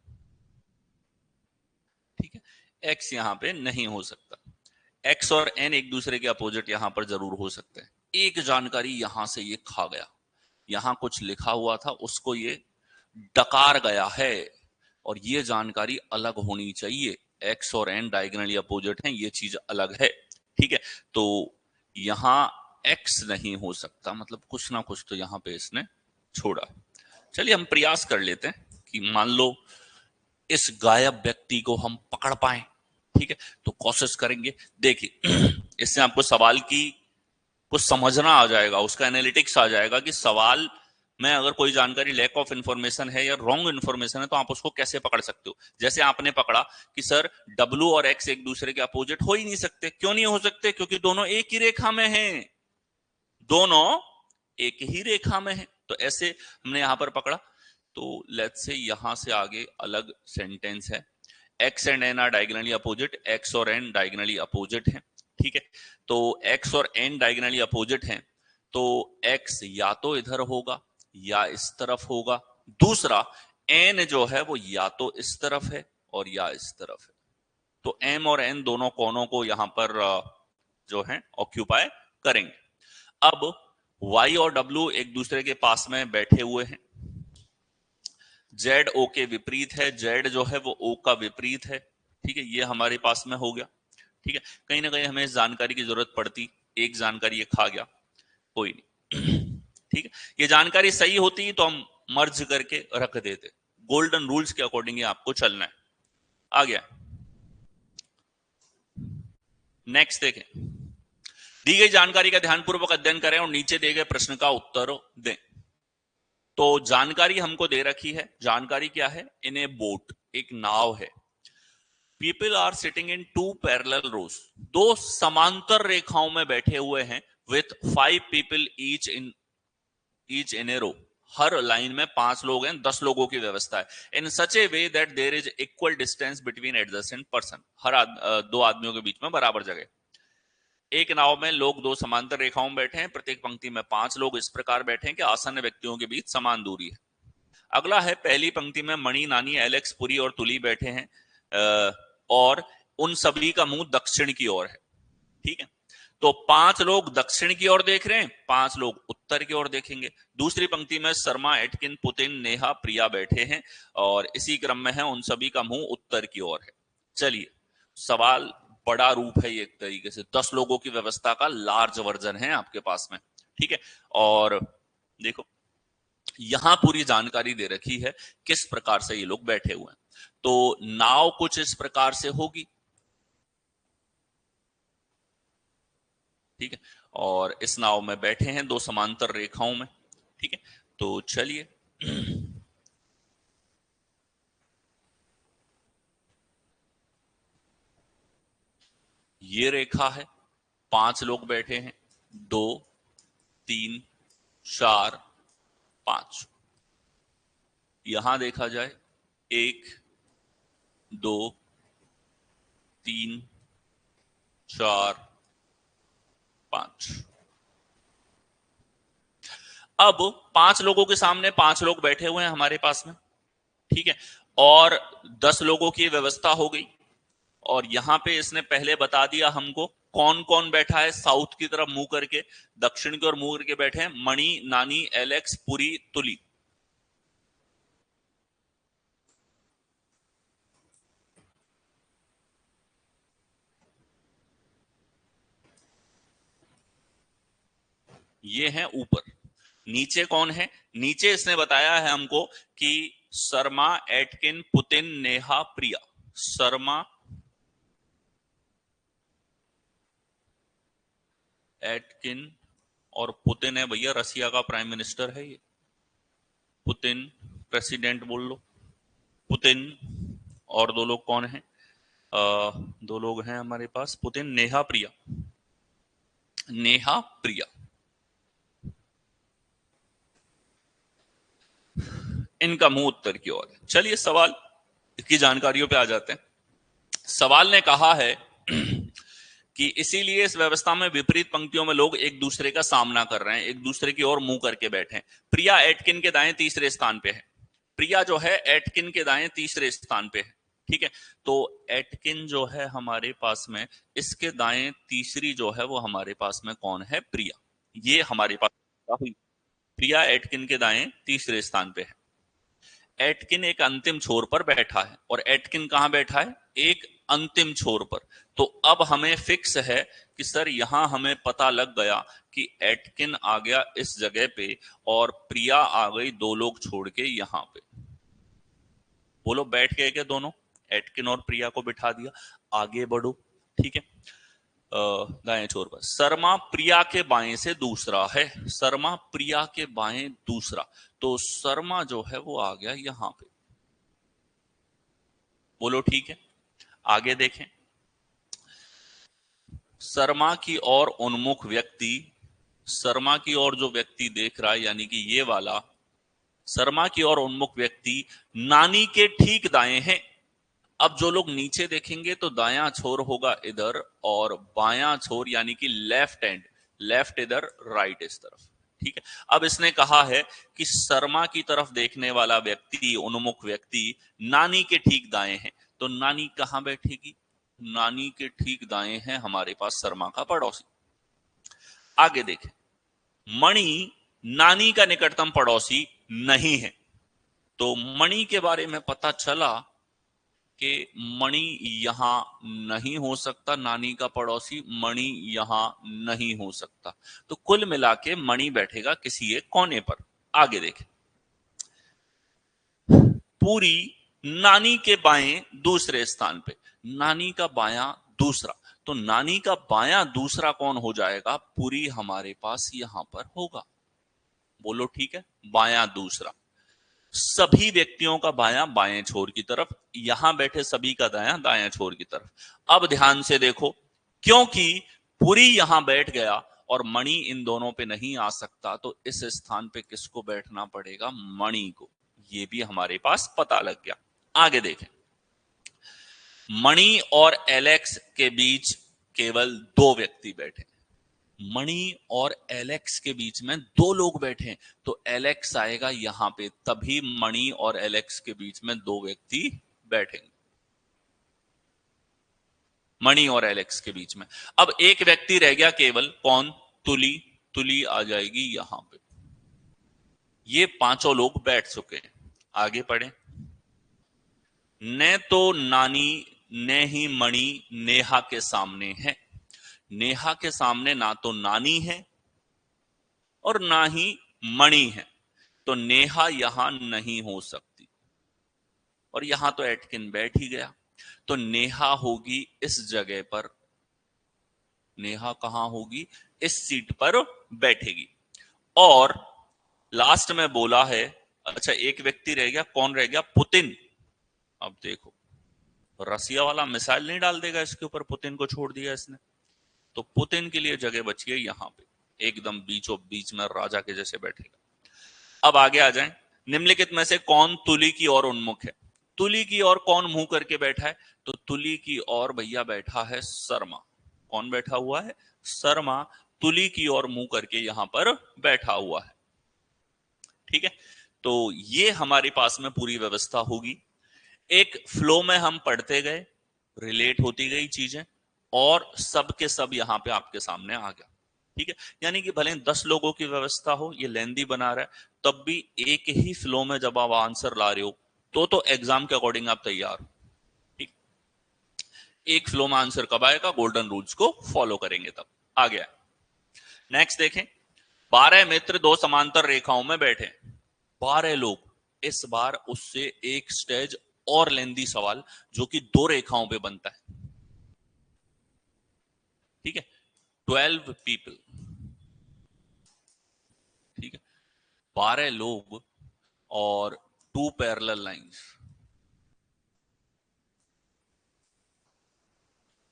ठीक है, एक्स यहां पे नहीं हो सकता, एक्स और एन एक दूसरे के अपोजिट यहां पर जरूर हो सकते हैं। एक जानकारी यहां से ये खा गया, यहां कुछ लिखा हुआ था उसको ये डकार गया है, और ये जानकारी अलग होनी चाहिए। एक्स और एन डायगोनली अपोजिट हैं, ये चीज अलग है। ठीक है, तो यहां एक्स नहीं हो सकता, मतलब कुछ ना कुछ तो यहां पे इसने छोड़ा। चलिए हम प्रयास कर लेते हैं कि मान लो इस गायब व्यक्ति को हम पकड़ पाए। ठीक है, तो कोशिश करेंगे। देखिए इससे आपको सवाल की कुछ समझना आ जाएगा, उसका एनालिटिक्स आ जाएगा कि सवाल में अगर कोई जानकारी लैक ऑफ इंफॉर्मेशन है या रॉन्ग इंफॉर्मेशन है तो आप उसको कैसे पकड़ सकते हो। जैसे आपने पकड़ा कि सर डब्लू और एक्स एक दूसरे के अपोजिट हो ही नहीं सकते। क्यों नहीं हो सकते? क्योंकि दोनों एक ही रेखा में हैं, दोनों एक ही रेखा में हैं। तो ऐसे हमने यहां पर पकड़ा। तो लेट्स से यहां से आगे अलग सेंटेंस है, X and N are diagonally opposite, X और एन डायगोनली अपोजिट है। ठीक है, तो एक्स और एन डायगोनली अपोजिट हैं, तो एक्स या तो इधर होगा या इस तरफ होगा। दूसरा एन जो है वो या तो इस तरफ है और या इस तरफ है। तो एम और एन दोनों कोनों को यहां पर जो है ऑक्यूपाई करेंगे। अब वाई और डब्ल्यू एक दूसरे के पास में बैठे हुए हैं, जेड ओ के विपरीत है, जेड जो है वो ओ का विपरीत है। ठीक है, ये हमारे पास में हो गया। ठीक है, कहीं ना कहीं हमें इस जानकारी की जरूरत पड़ती, एक जानकारी ये खा गया, कोई नहीं। ठीक है, ये जानकारी सही होती तो हम मर्ज करके रख देते। गोल्डन रूल्स के अकॉर्डिंग आपको चलना है। आ गया, नेक्स्ट देखें। दी गई जानकारी का ध्यानपूर्वक अध्ययन करें और नीचे दिए गए प्रश्न का उत्तर दें। तो जानकारी हमको दे रखी है, जानकारी क्या है? इन ए बोट, एक नाव है। People are sitting in two parallel rows, दो समांतर रेखाओं में बैठे हुए हैं, with 5 people each in a row, हर लाइन में 5 लोग हैं, 10 लोगों की व्यवस्था है। In such a way that there is equal distance between adjacent person, दो आदमियों के बीच में बराबर जगह। एक नाव में लोग दो समांतर रेखाओं में बैठे हैं, प्रत्येक पंक्ति में 5 लोग इस प्रकार बैठे हैं कि आसन्न व्यक्तियों के बीच समान दूरी है। अगला है, पहली पंक्ति में मणि, नानी, एलेक्स, पुरी और तुली बैठे हैं, और उन सभी का मुंह दक्षिण की ओर है। ठीक है, तो 5 लोग दक्षिण की ओर देख रहे हैं, 5 लोग उत्तर की ओर देखेंगे। दूसरी पंक्ति में शर्मा, एटकिन, पुतिन, नेहा, प्रिया बैठे हैं, और इसी क्रम में है, उन सभी का मुंह उत्तर की ओर है। चलिए, सवाल बड़ा रूप है, ये एक तरीके से 10 लोगों की व्यवस्था का लार्ज वर्जन है आपके पास में। ठीक है, और देखो यहां पूरी जानकारी दे रखी है किस प्रकार से ये लोग बैठे हुए हैं। तो नाव कुछ इस प्रकार से होगी। ठीक है, और इस नाव में बैठे हैं दो समांतर रेखाओं में। ठीक है, तो चलिए ये रेखा है, 5 लोग बैठे हैं, 2, 3, 4, 5। यहां देखा जाए, 1, 2, 3, 4, 5। अब 5 लोगों के सामने 5 लोग बैठे हुए हैं हमारे पास में। ठीक है, और 10 लोगों की व्यवस्था हो गई, और यहां पे इसने पहले बता दिया हमको कौन कौन बैठा है। साउथ की तरफ मुंह करके, दक्षिण की ओर मुंह करके बैठे हैं मणि, नानी, एलेक्स, पुरी, तुली। ये है ऊपर। नीचे कौन है? नीचे इसने बताया है हमको कि शर्मा, एटकिन, पुतिन, नेहा, प्रिया। शर्मा, एटकिन और पुतिन है भैया, रसिया का प्राइम मिनिस्टर है ये। पुतिन प्रेसिडेंट बोल लो, पुतिन। और दो लोग कौन है? दो लोग हैं हमारे पास, पुतिन, नेहा, प्रिया। नेहा, प्रिया, इनका मुंह उत्तर की ओर है। चलिए सवाल इसकी जानकारियों पे आ जाते हैं। सवाल ने कहा है कि इसीलिए इस व्यवस्था में विपरीत पंक्तियों में लोग एक दूसरे का सामना कर रहे हैं, एक दूसरे की ओर मुंह करके बैठे हैं। प्रिया एटकिन के दाएं तीसरे स्थान पे है। प्रिया जो है एटकिन के दाएं तीसरे स्थान पे है। ठीक है, तो एटकिन जो है हमारे पास में, इसके दाएं तीसरी जो है वो हमारे पास में कौन है? प्रिया। ये हमारे पास हुई। प्रिया एटकिन के दाएं तीसरे स्थान पे है। एटकिन एक अंतिम छोर पर बैठा है, और एटकिन कहां बैठा है? एक अंतिम छोर पर। तो अब हमें फिक्स है कि सर यहां हमें पता लग गया कि एटकिन आ गया इस जगह पे और प्रिया आ गई दो लोग छोड़ के यहां पे। बोलो बैठ गए क्या दोनों? एटकिन और प्रिया को बिठा दिया। आगे बढ़ो। ठीक है, दाएं छोर पर शर्मा प्रिया के बाएं से दूसरा है। शर्मा प्रिया के बाएं दूसरा, तो शर्मा जो है वो आ गया यहां पे। बोलो ठीक है, आगे देखें। शर्मा की ओर उन्मुख व्यक्ति, शर्मा की ओर जो व्यक्ति देख रहा है यानी कि ये वाला, शर्मा की ओर उन्मुख व्यक्ति नानी के ठीक दाएं है। अब जो लोग नीचे देखेंगे तो दायां छोर होगा इधर, और बायां छोर यानी कि लेफ्ट हैंड, लेफ्ट इधर, राइट इस तरफ। ठीक है, अब इसने कहा है कि शर्मा की तरफ देखने वाला व्यक्ति, उन्मुख व्यक्ति नानी के ठीक दाएं है। तो नानी कहां बैठेगी? नानी के ठीक दाएं है हमारे पास शर्मा का पड़ोसी। आगे देखें, मणि नानी का निकटतम पड़ोसी नहीं है। तो मणि के बारे में पता चला कि मणि यहां नहीं हो सकता, नानी का पड़ोसी मणि यहां नहीं हो सकता। तो कुल मिला के मणि बैठेगा किसी एक कोने पर। आगे देखें, पूरी नानी के बाएं दूसरे स्थान पे। नानी का बायां दूसरा, तो नानी का बायां दूसरा कौन हो जाएगा? पूरी हमारे पास यहां पर होगा। बोलो ठीक है, बायां दूसरा। सभी व्यक्तियों का बायां बाएं छोर की तरफ, यहां बैठे सभी का दायां दायां छोर की तरफ। अब ध्यान से देखो, क्योंकि पुरी यहां बैठ गया और मणि इन दोनों पे नहीं आ सकता, तो इस स्थान पे किसको बैठना पड़ेगा? मणि को। ये भी हमारे पास पता लग गया। आगे देखें, मणि और एलेक्स के बीच केवल दो व्यक्ति बैठे। मणि और एलेक्स के बीच में दो लोग बैठे हैं, तो एलेक्स आएगा यहां पे, तभी मणि और एलेक्स के बीच में दो व्यक्ति बैठेंगे। मणि और एलेक्स के बीच में अब एक व्यक्ति रह गया केवल, कौन? तुली। तुली आ जाएगी यहां पे। ये पांचों लोग बैठ चुके हैं। आगे पढ़े, न तो नानी न ही मणि नेहा के सामने है। नेहा के सामने ना तो नानी है और ना ही मणि है, तो नेहा यहां नहीं हो सकती। और यहां तो एटकिन बैठ ही गया, तो नेहा होगी इस जगह पर। नेहा कहां होगी? इस सीट पर बैठेगी। और लास्ट में बोला है, अच्छा एक व्यक्ति रह गया, कौन रह गया? पुतिन। अब देखो, रसिया वाला मिसाइल नहीं डाल देगा इसके ऊपर, पुतिन को छोड़ दिया इसने, तो पुतिन के लिए जगह बची है यहां पे, एकदम बीचों बीच में राजा के जैसे बैठेगा। अब आगे आ जाएं, निम्नलिखित में से कौन तुली की ओर उन्मुख है? तुली की ओर कौन मुंह करके बैठा है? तो तुली की ओर भैया बैठा है शर्मा। कौन बैठा हुआ है? शर्मा तुली की ओर मुंह करके यहां पर बैठा हुआ है। ठीक है, तो ये हमारे पास में पूरी व्यवस्था होगी। एक फ्लो में हम पढ़ते गए, रिलेट होती गई चीजें, और सब के सब यहां पे आपके सामने आ गया। ठीक है, यानी कि भले 10 लोगों की व्यवस्था हो, ये लेंदी बना रहा है, तब भी एक ही फ्लो में जब आप आंसर ला रहे हो तो एग्जाम के अकॉर्डिंग आप तैयार हो। ठीक, एक फ्लो में आंसर कब आएगा? गोल्डन रूल्स को फॉलो करेंगे तब। आ गया, नेक्स्ट देखें। 12 मित्र दो समांतर रेखाओं में बैठे। 12 लोग, इस बार उससे एक स्टेज और लेंदी सवाल, जो कि दो रेखाओं पे बनता है। ठीक है, 12 पीपल। ठीक है, 12 लोग और 2 पैरेलल लाइंस,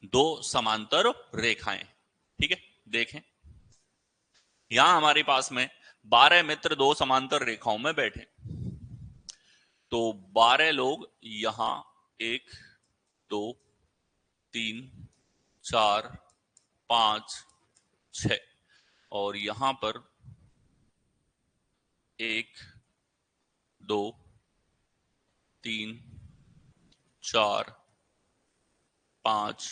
दो समांतर रेखाएं। ठीक है, देखें, यहां हमारे पास में 12 मित्र दो समांतर रेखाओं में बैठे, तो 12 लोग यहां 1 2 3 4 5 6 और यहां पर 1 2 3 4 5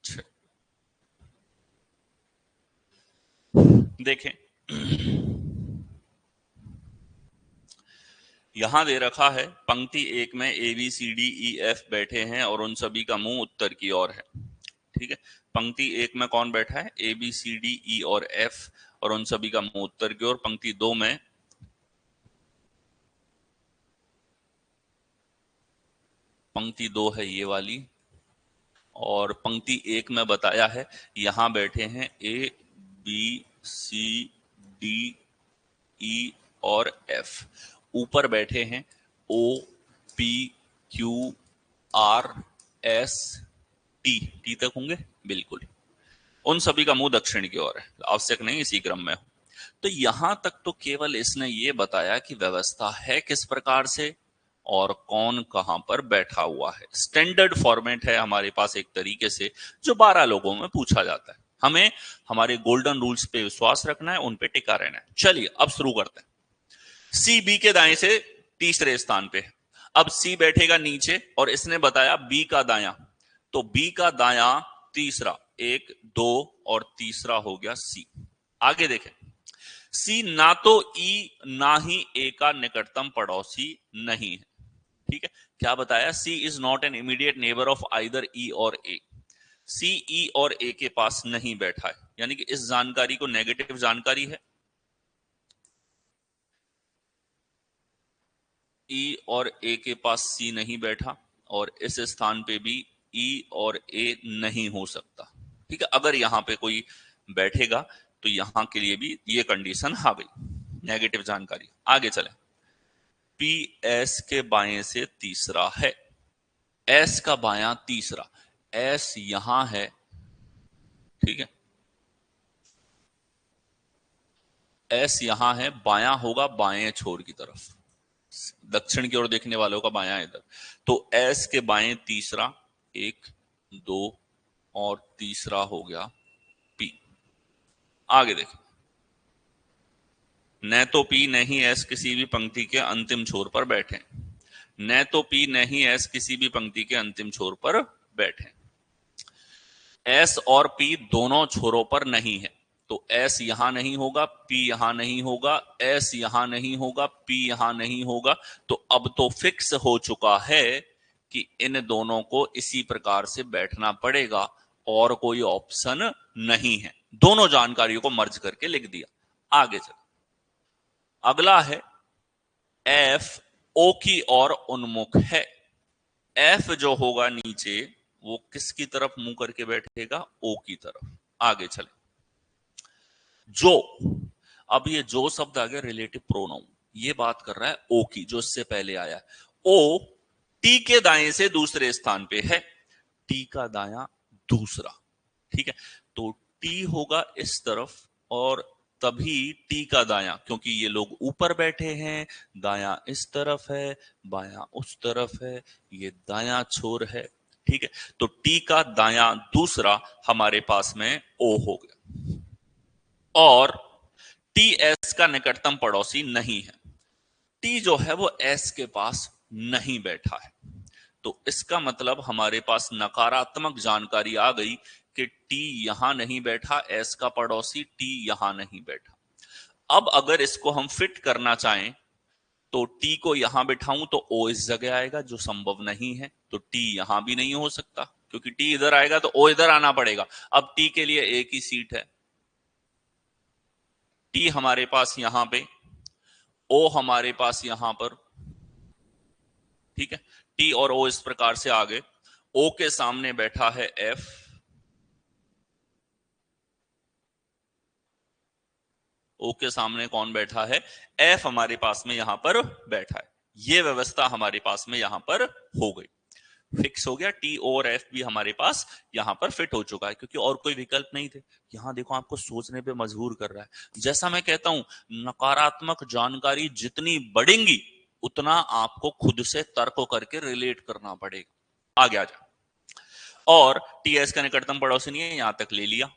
6। देखें यहां दे रखा है पंक्ति एक में A B C D E F बैठे हैं और उन सभी का मुंह उत्तर की ओर है। ठीक है, पंक्ति एक में कौन बैठा है? ए बी सी डी ई और एफ और उन सभी का मुंह उत्तर की ओर। पंक्ति दो में पंक्ति दो है ये वाली और पंक्ति एक में बताया है यहां बैठे हैं ए बी सी डी ई और एफ। ऊपर बैठे हैं O P Q R S T. T तक होंगे बिल्कुल। उन सभी का मुंह दक्षिण की ओर है, आवश्यक नहीं इसी क्रम में हो। तो यहां तक तो केवल इसने ये बताया कि व्यवस्था है किस प्रकार से और कौन कहां पर बैठा हुआ है। स्टैंडर्ड फॉर्मेट है हमारे पास एक तरीके से जो 12 लोगों में पूछा जाता है। हमें हमारे गोल्डन रूल्स पे विश्वास रखना है, उन पे टिका रहना है। चलिए अब शुरू करते हैं। सी बी के दाएं से तीसरे स्थान पे है। अब सी बैठेगा नीचे और इसने बताया बी का दायां, तो बी का दायां तीसरा, 1 2 और तीसरा हो गया सी। आगे देखें, सी ना तो ई ना ही ए का निकटतम पड़ोसी नहीं है। ठीक है, क्या बताया? C is not an immediate neighbour of either E और ए। सी ई और ए के पास नहीं बैठा है, यानी कि इस जानकारी को नेगेटिव जानकारी है। ई और ए के पास सी नहीं बैठा और इस स्थान पे भी ई और ए नहीं हो सकता। ठीक है, अगर यहां पे कोई बैठेगा तो यहां के लिए भी ये कंडीशन आ गई, नेगेटिव जानकारी। आगे चले, पी एस के बाएं से तीसरा है। एस का बायां तीसरा, एस यहां है। ठीक है, एस यहां है, बायां होगा बाएं छोर की तरफ, दक्षिण की ओर देखने वालों का बायां इधर। तो एस के बाएं तीसरा, 1 2 और तीसरा हो गया पी। आगे देखें, न तो पी न ही एस किसी भी पंक्ति के अंतिम छोर पर बैठे। न तो पी न ही एस किसी भी पंक्ति के अंतिम छोर पर बैठे। एस और पी दोनों छोरों पर नहीं है, तो एस यहां नहीं होगा, पी यहां नहीं होगा, एस यहां नहीं होगा, पी यहां नहीं होगा। तो अब तो फिक्स हो चुका है कि इन दोनों को इसी प्रकार से बैठना पड़ेगा और कोई ऑप्शन नहीं है। दोनों जानकारियों को मर्ज करके लिख दिया। आगे चलो, अगला है एफ ओ की ओर उन्मुख है। एफ जो होगा नीचे वो किसकी तरफ मुंह करके बैठेगा? ओ की तरफ। आगे चले, जो, अब ये जो शब्द आ गया रिलेटिव प्रोनाउन, ये बात कर रहा है ओ की, जो इससे पहले आया है। ओ टी के दाएं से दूसरे स्थान पे है, टी का दायां दूसरा। ठीक है, तो टी होगा इस तरफ और तभी टी का दायां, क्योंकि ये लोग ऊपर बैठे हैं, दायां इस तरफ है, बायां उस तरफ है, ये दायां छोर है। ठीक है, तो टी का दायां दूसरा हमारे पास में ओ हो गया और टी एस का निकटतम पड़ोसी नहीं है। टी जो है वो एस के पास नहीं बैठा है, तो इसका मतलब हमारे पास नकारात्मक जानकारी आ गई कि टी यहां नहीं बैठा, एस का पड़ोसी टी यहां नहीं बैठा। अब अगर इसको हम फिट करना चाहें तो टी को यहां बिठाऊं तो ओ इस जगह आएगा, जो संभव नहीं है। तो टी यहां भी नहीं हो सकता, क्योंकि टी इधर आएगा तो ओ इधर आना पड़ेगा। अब टी के लिए एक ही सीट है, टी हमारे पास यहां पे, ओ हमारे पास यहां पर। ठीक है, टी और ओ इस प्रकार से आगे। ओ के सामने बैठा है एफ, ओ के सामने कौन बैठा है? एफ हमारे पास में यहां पर बैठा है। ये व्यवस्था हमारे पास में यहां पर हो गई, फिक्स हो गया। टी और एफ भी हमारे पास यहां पर फिट हो चुका है, क्योंकि और कोई विकल्प नहीं थे। यहां देखो, आपको सोचने पे मजबूर कर रहा है। जैसा मैं कहता हूं, नकारात्मक जानकारी जितनी बढ़ेंगी उतना आपको खुद से तर्क करके रिलेट करना पड़ेगा। आगे आ जा। और टी एस का निकटतम पड़ोसी नहीं है, यहां तक ले लिया।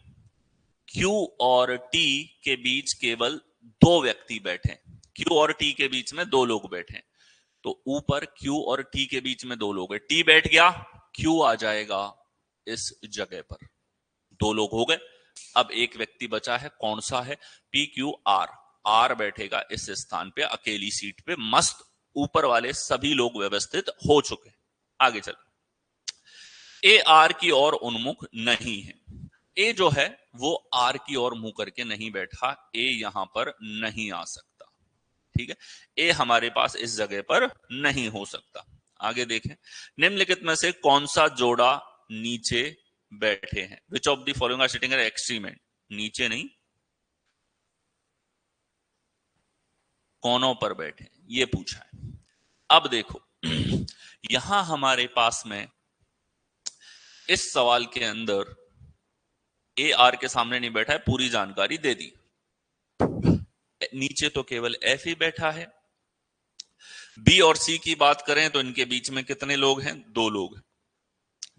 क्यू और टी के बीच केवल दो व्यक्ति बैठे, क्यू और टी के बीच में दो लोग बैठे, तो ऊपर क्यू और टी के बीच में दो लोग है, टी बैठ गया, क्यू आ जाएगा इस जगह पर, दो लोग हो गए। अब एक व्यक्ति बचा है, कौन सा है? पी क्यू आर, आर बैठेगा इस स्थान पे अकेली सीट पे, मस्त। ऊपर वाले सभी लोग व्यवस्थित हो चुके। आगे चल। ए आर की ओर उन्मुख नहीं है, ए जो है वो आर की ओर मुंह करके नहीं बैठा, ए यहां पर नहीं आ सकता, ठीक है। ए हमारे पास इस जगह पर नहीं हो सकता। आगे देखें, निम्नलिखित में से कौन सा जोड़ा नीचे बैठे हैं? Which of the following are sitting at extreme end? नीचे नहीं, कोनों पर बैठे, ये पूछा है। अब देखो यहां हमारे पास में इस सवाल के अंदर ए आर के सामने नहीं बैठा है, पूरी जानकारी दे दी। नीचे तो केवल एफ ही बैठा है। बी और सी की बात करें तो इनके बीच में कितने लोग हैं? दो लोग।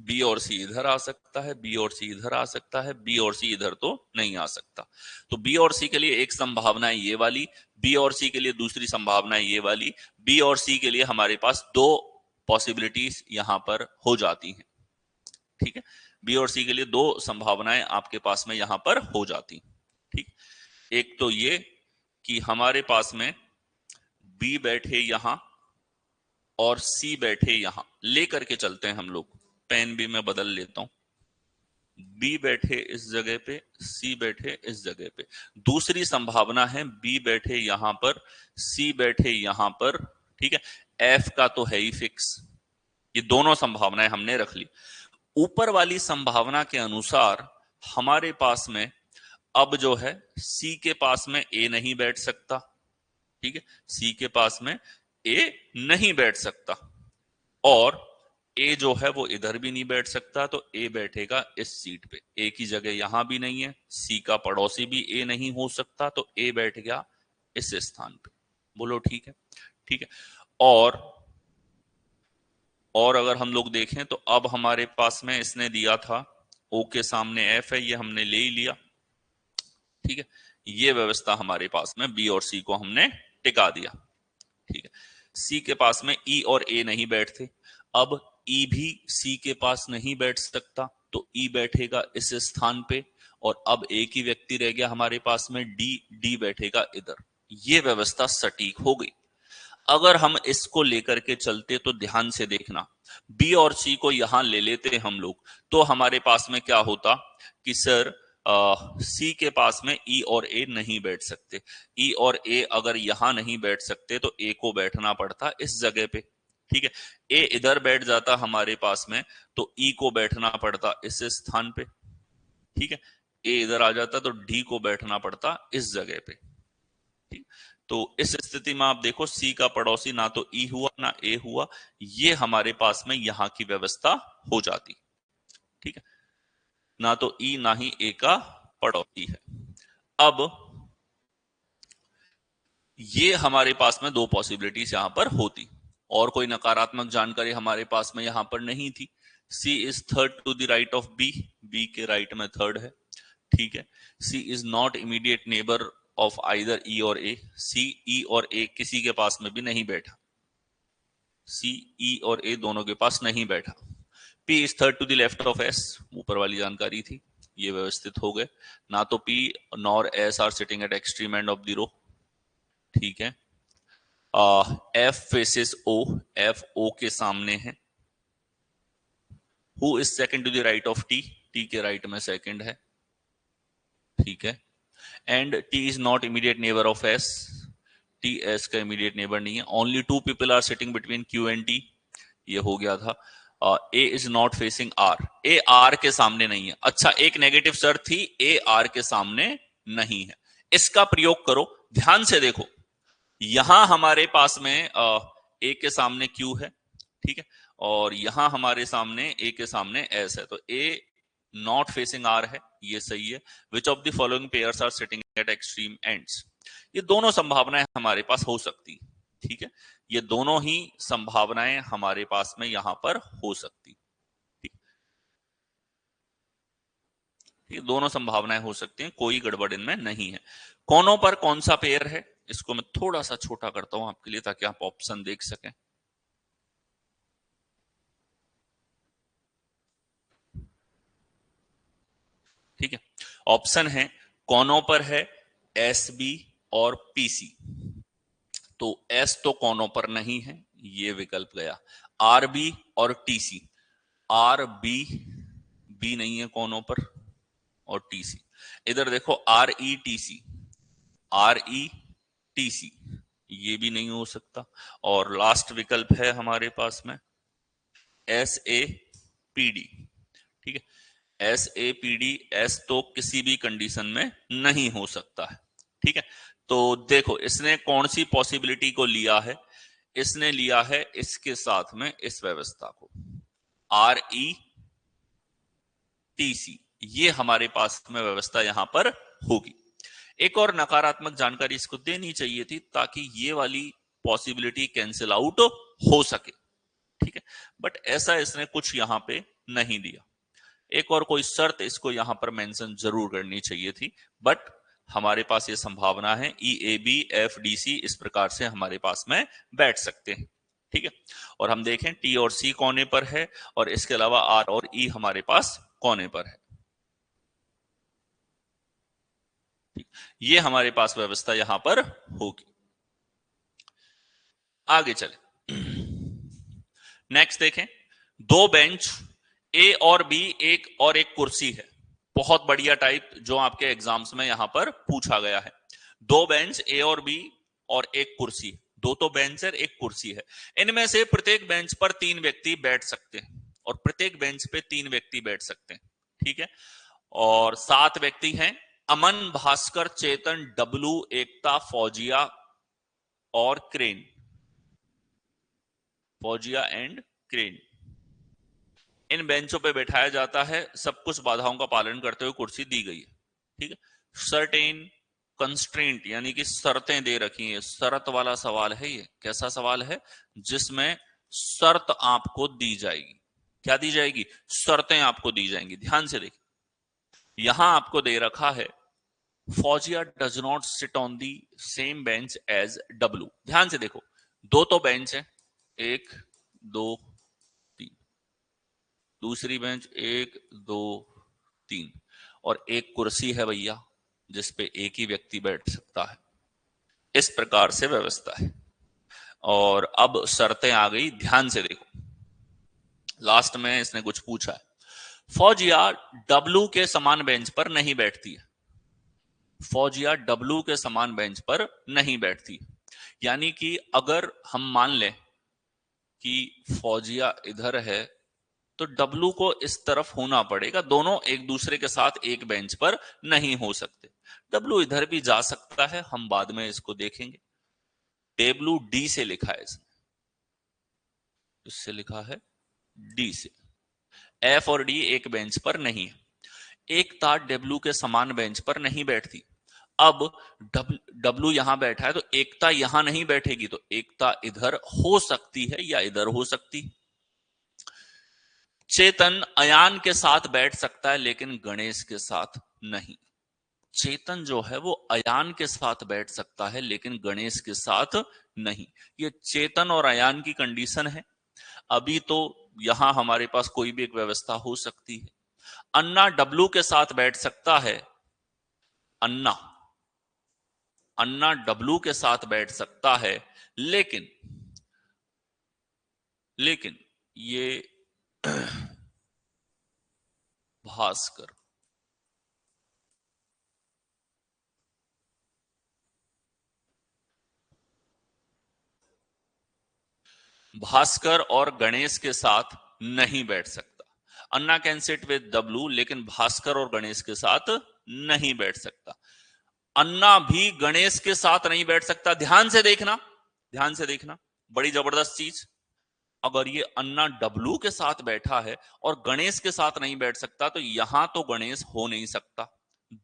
बी और सी इधर आ सकता है, बी और सी इधर आ सकता है, बी और सी इधर तो नहीं आ सकता। तो बी और सी के लिए एक संभावना है ये वाली, बी और सी के लिए दूसरी संभावना है ये वाली, बी और सी के लिए हमारे पास दो पॉसिबिलिटीज यहां पर हो जाती हैं, ठीक है। बी और सी के लिए दो संभावनाएं आपके पास में यहां पर हो जाती, ठीक। एक तो ये कि हमारे पास में बी बैठे यहां और सी बैठे यहां, लेकर के चलते हैं हम लोग, पेन भी मैं बदल लेता हूं। बी बैठे इस जगह पे, सी बैठे इस जगह पे। दूसरी संभावना है बी बैठे यहां पर, सी बैठे यहां पर, ठीक है। एफ का तो है ही फिक्स, ये दोनों संभावनाएं हमने रख ली। ऊपर वाली संभावना के अनुसार हमारे पास में अब जो है सी के पास में ए नहीं बैठ सकता, ठीक है। सी के पास में ए नहीं बैठ सकता, और ए जो है वो इधर भी नहीं बैठ सकता, तो ए बैठेगा इस सीट पे। ए की जगह यहां भी नहीं है, सी का पड़ोसी भी ए नहीं हो सकता, तो ए बैठ गया इस स्थान पे। बोलो ठीक है, ठीक है। और अगर हम लोग देखें तो अब हमारे पास में इसने दिया था ओ के सामने एफ है, ये हमने ले ही लिया, ठीक है। ये व्यवस्था हमारे पास में बी और सी को हमने टिका दिया, ठीक है। सी के पास में ई और ए नहीं बैठते, अब ई भी सी के पास नहीं बैठ सकता, तो ई बैठेगा इस स्थान पे, और अब एक ही व्यक्ति रह गया हमारे पास में डी, डी बैठेगा इधर। ये व्यवस्था सटीक हो गई। अगर हम इसको लेकर के चलते तो ध्यान से देखना, बी और सी को यहां ले लेते हम लोग, तो हमारे पास में क्या होता कि सर सी के पास में ई और ए नहीं बैठ सकते, ई और ए अगर यहां नहीं बैठ सकते तो ए को बैठना पड़ता इस जगह पे, ठीक है। ए इधर बैठ जाता हमारे पास में, तो ई को बैठना पड़ता इस स्थान पे, ठीक है। ए इधर आ जाता तो डी को बैठना पड़ता इस जगह पे, ठीक। तो इस स्थिति में आप देखो सी का पड़ोसी ना तो ई हुआ ना ए हुआ, ये हमारे पास में यहां की व्यवस्था हो जाती, ठीक है। ना तो ई ना ही ए का पड़ोसी है। अब ये हमारे पास में दो पॉसिबिलिटीज यहां पर होती, और कोई नकारात्मक जानकारी हमारे पास में यहां पर नहीं थी। C is third to the right of B, B के राइट में थर्ड है, ठीक है। C is not immediate neighbour of either E और ए, सी ई और ए किसी के पास में भी नहीं बैठा, सी ई और ए दोनों के पास नहीं बैठा। P is third to the left of S, ऊपर वाली जानकारी थी, ये व्यवस्थित हो गए। ना तो P nor S are sitting at extreme end of the row, ठीक है। F faces O, F O के सामने है। Who is second to the right of T, T के राइट में सेकंड है, ठीक है। And T is not immediate neighbour of S, T S का इमीडिएट नेबर नहीं है। Only two people are sitting between Q and T, ये हो गया था। ए is not facing R, A R के सामने नहीं है। अच्छा, एक नेगेटिव शर्त थी, ए आर के सामने नहीं है, इसका प्रयोग करो, ध्यान से देखो। यहां हमारे पास में ए के सामने क्यू है, ठीक है, और यहां हमारे सामने ए के सामने एस है, तो ए नॉट फेसिंग आर है, ये सही है। Which of the following pairs are sitting at extreme ends, ये दोनों संभावनाएं हमारे पास हो सकती, ठीक है, ये दोनों ही संभावनाएं हमारे पास में यहां पर हो सकती। ठीक, ये दोनों संभावनाएं हो सकती हैं, कोई गड़बड़ इनमें नहीं है। कोनों पर कौन सा पेयर है, इसको मैं थोड़ा सा छोटा करता हूं आपके लिए ताकि आप ऑप्शन देख सकें। ठीक है, ऑप्शन है, कोनों पर है एस बी और पीसी। तो एस तो कोनों पर नहीं है, ये विकल्प गया। आर बी और टीसी, आर बी, बी नहीं है कोनों पर, और टीसी, इधर देखो R E T C, R E T C, ये भी नहीं हो सकता। और लास्ट विकल्प है हमारे पास में एस ए पी डी। ठीक है, S A P D, S तो किसी भी कंडीशन में नहीं हो सकता है। ठीक है, तो देखो इसने कौन सी पॉसिबिलिटी को लिया है, इसने लिया है इसके साथ में इस व्यवस्था को, आर ई टी सी, ये हमारे पास में व्यवस्था यहां पर होगी। एक और नकारात्मक जानकारी इसको देनी चाहिए थी ताकि ये वाली पॉसिबिलिटी कैंसिल आउट हो सके। ठीक है, बट ऐसा इसने कुछ यहां पे नहीं दिया। एक और कोई शर्त इसको यहां पर मेंशन जरूर करनी चाहिए थी, बट हमारे पास ये संभावना है E A B F D C इस प्रकार से हमारे पास में बैठ सकते हैं। ठीक है, और हम देखें टी और सी कोने पर है, और इसके अलावा आर और ई हमारे पास कोने पर है। ये हमारे पास व्यवस्था यहां पर होगी। आगे चले, नेक्स्ट देखें, दो बेंच ए और बी, एक और एक कुर्सी है। बहुत बढ़िया टाइप जो आपके एग्जाम्स में यहां पर पूछा गया है। दो बेंच ए और बी और एक कुर्सी, दो तो बेंच है एक कुर्सी है। इनमें से प्रत्येक बेंच पर तीन व्यक्ति बैठ सकते हैं, और प्रत्येक बेंच पे तीन व्यक्ति बैठ सकते हैं। ठीक है, और सात व्यक्ति हैं, अमन, भास्कर, चेतन, डब्लू, एकता, फौजिया और क्रेन, फौजिया एंड क्रेन। इन बेंचों पे बैठाया जाता है, सब कुछ बाधाओं का पालन करते हुए कुर्सी दी गई है। ठीक है, सर्टेन कंस्ट्रेंट यानी कि शर्तें दे रखी हैं। शर्त वाला सवाल है ये, कैसा सवाल है, जिसमें शर्त आपको दी जाएगी। क्या दी जाएगी, शर्तें आपको दी जाएंगी। ध्यान से देखिए, यहां आपको दे रखा है Fauzia does not sit on the same bench as W. ध्यान से देखो, दो तो बेंच है, एक दो तीन, दूसरी बेंच एक दो तीन, और एक कुर्सी है भैया जिसपे एक ही व्यक्ति बैठ सकता है। इस प्रकार से व्यवस्था है। और अब शर्तें आ गई, ध्यान से देखो, लास्ट में इसने कुछ पूछा है, फौजिया डब्लू के समान बेंच पर नहीं बैठती है। फौजिया डब्लू के समान बेंच पर नहीं बैठती, यानी कि अगर हम मान लें कि फौजिया इधर है तो डब्लू को इस तरफ होना पड़ेगा, दोनों एक दूसरे के साथ एक बेंच पर नहीं हो सकते। डब्लू इधर भी जा सकता है, हम बाद में इसको देखेंगे। डब्लू डी से लिखा है इसने, इससे लिखा है डी से। एफ और डी एक बेंच पर नहीं है। एकता डब्लू के समान बेंच पर नहीं बैठती। अब डब्लू यहां बैठा है तो एकता यहां नहीं बैठेगी, तो एकता इधर हो सकती है या इधर हो सकती है। चेतन अयान के साथ बैठ सकता है लेकिन गणेश के साथ नहीं। चेतन जो है वो अयान के साथ बैठ सकता है लेकिन गणेश के साथ नहीं। ये चेतन और अयान की कंडीशन है। अभी तो यहां हमारे पास कोई भी एक व्यवस्था हो सकती है। अन्ना डब्लू के साथ बैठ सकता है, अन्ना अन्ना डब्लू के साथ बैठ सकता है, लेकिन लेकिन ये भास्कर भास्कर और गणेश के साथ नहीं बैठ सकता। अन्ना कैन सिट विद डब्लू, लेकिन भास्कर और गणेश के साथ नहीं बैठ सकता। अन्ना भी गणेश के साथ नहीं बैठ सकता। ध्यान से देखना, ध्यान से देखना, बड़ी जबरदस्त चीज। अगर ये अन्ना डब्लू के साथ बैठा है और गणेश के साथ नहीं बैठ सकता, तो यहां तो गणेश हो नहीं सकता।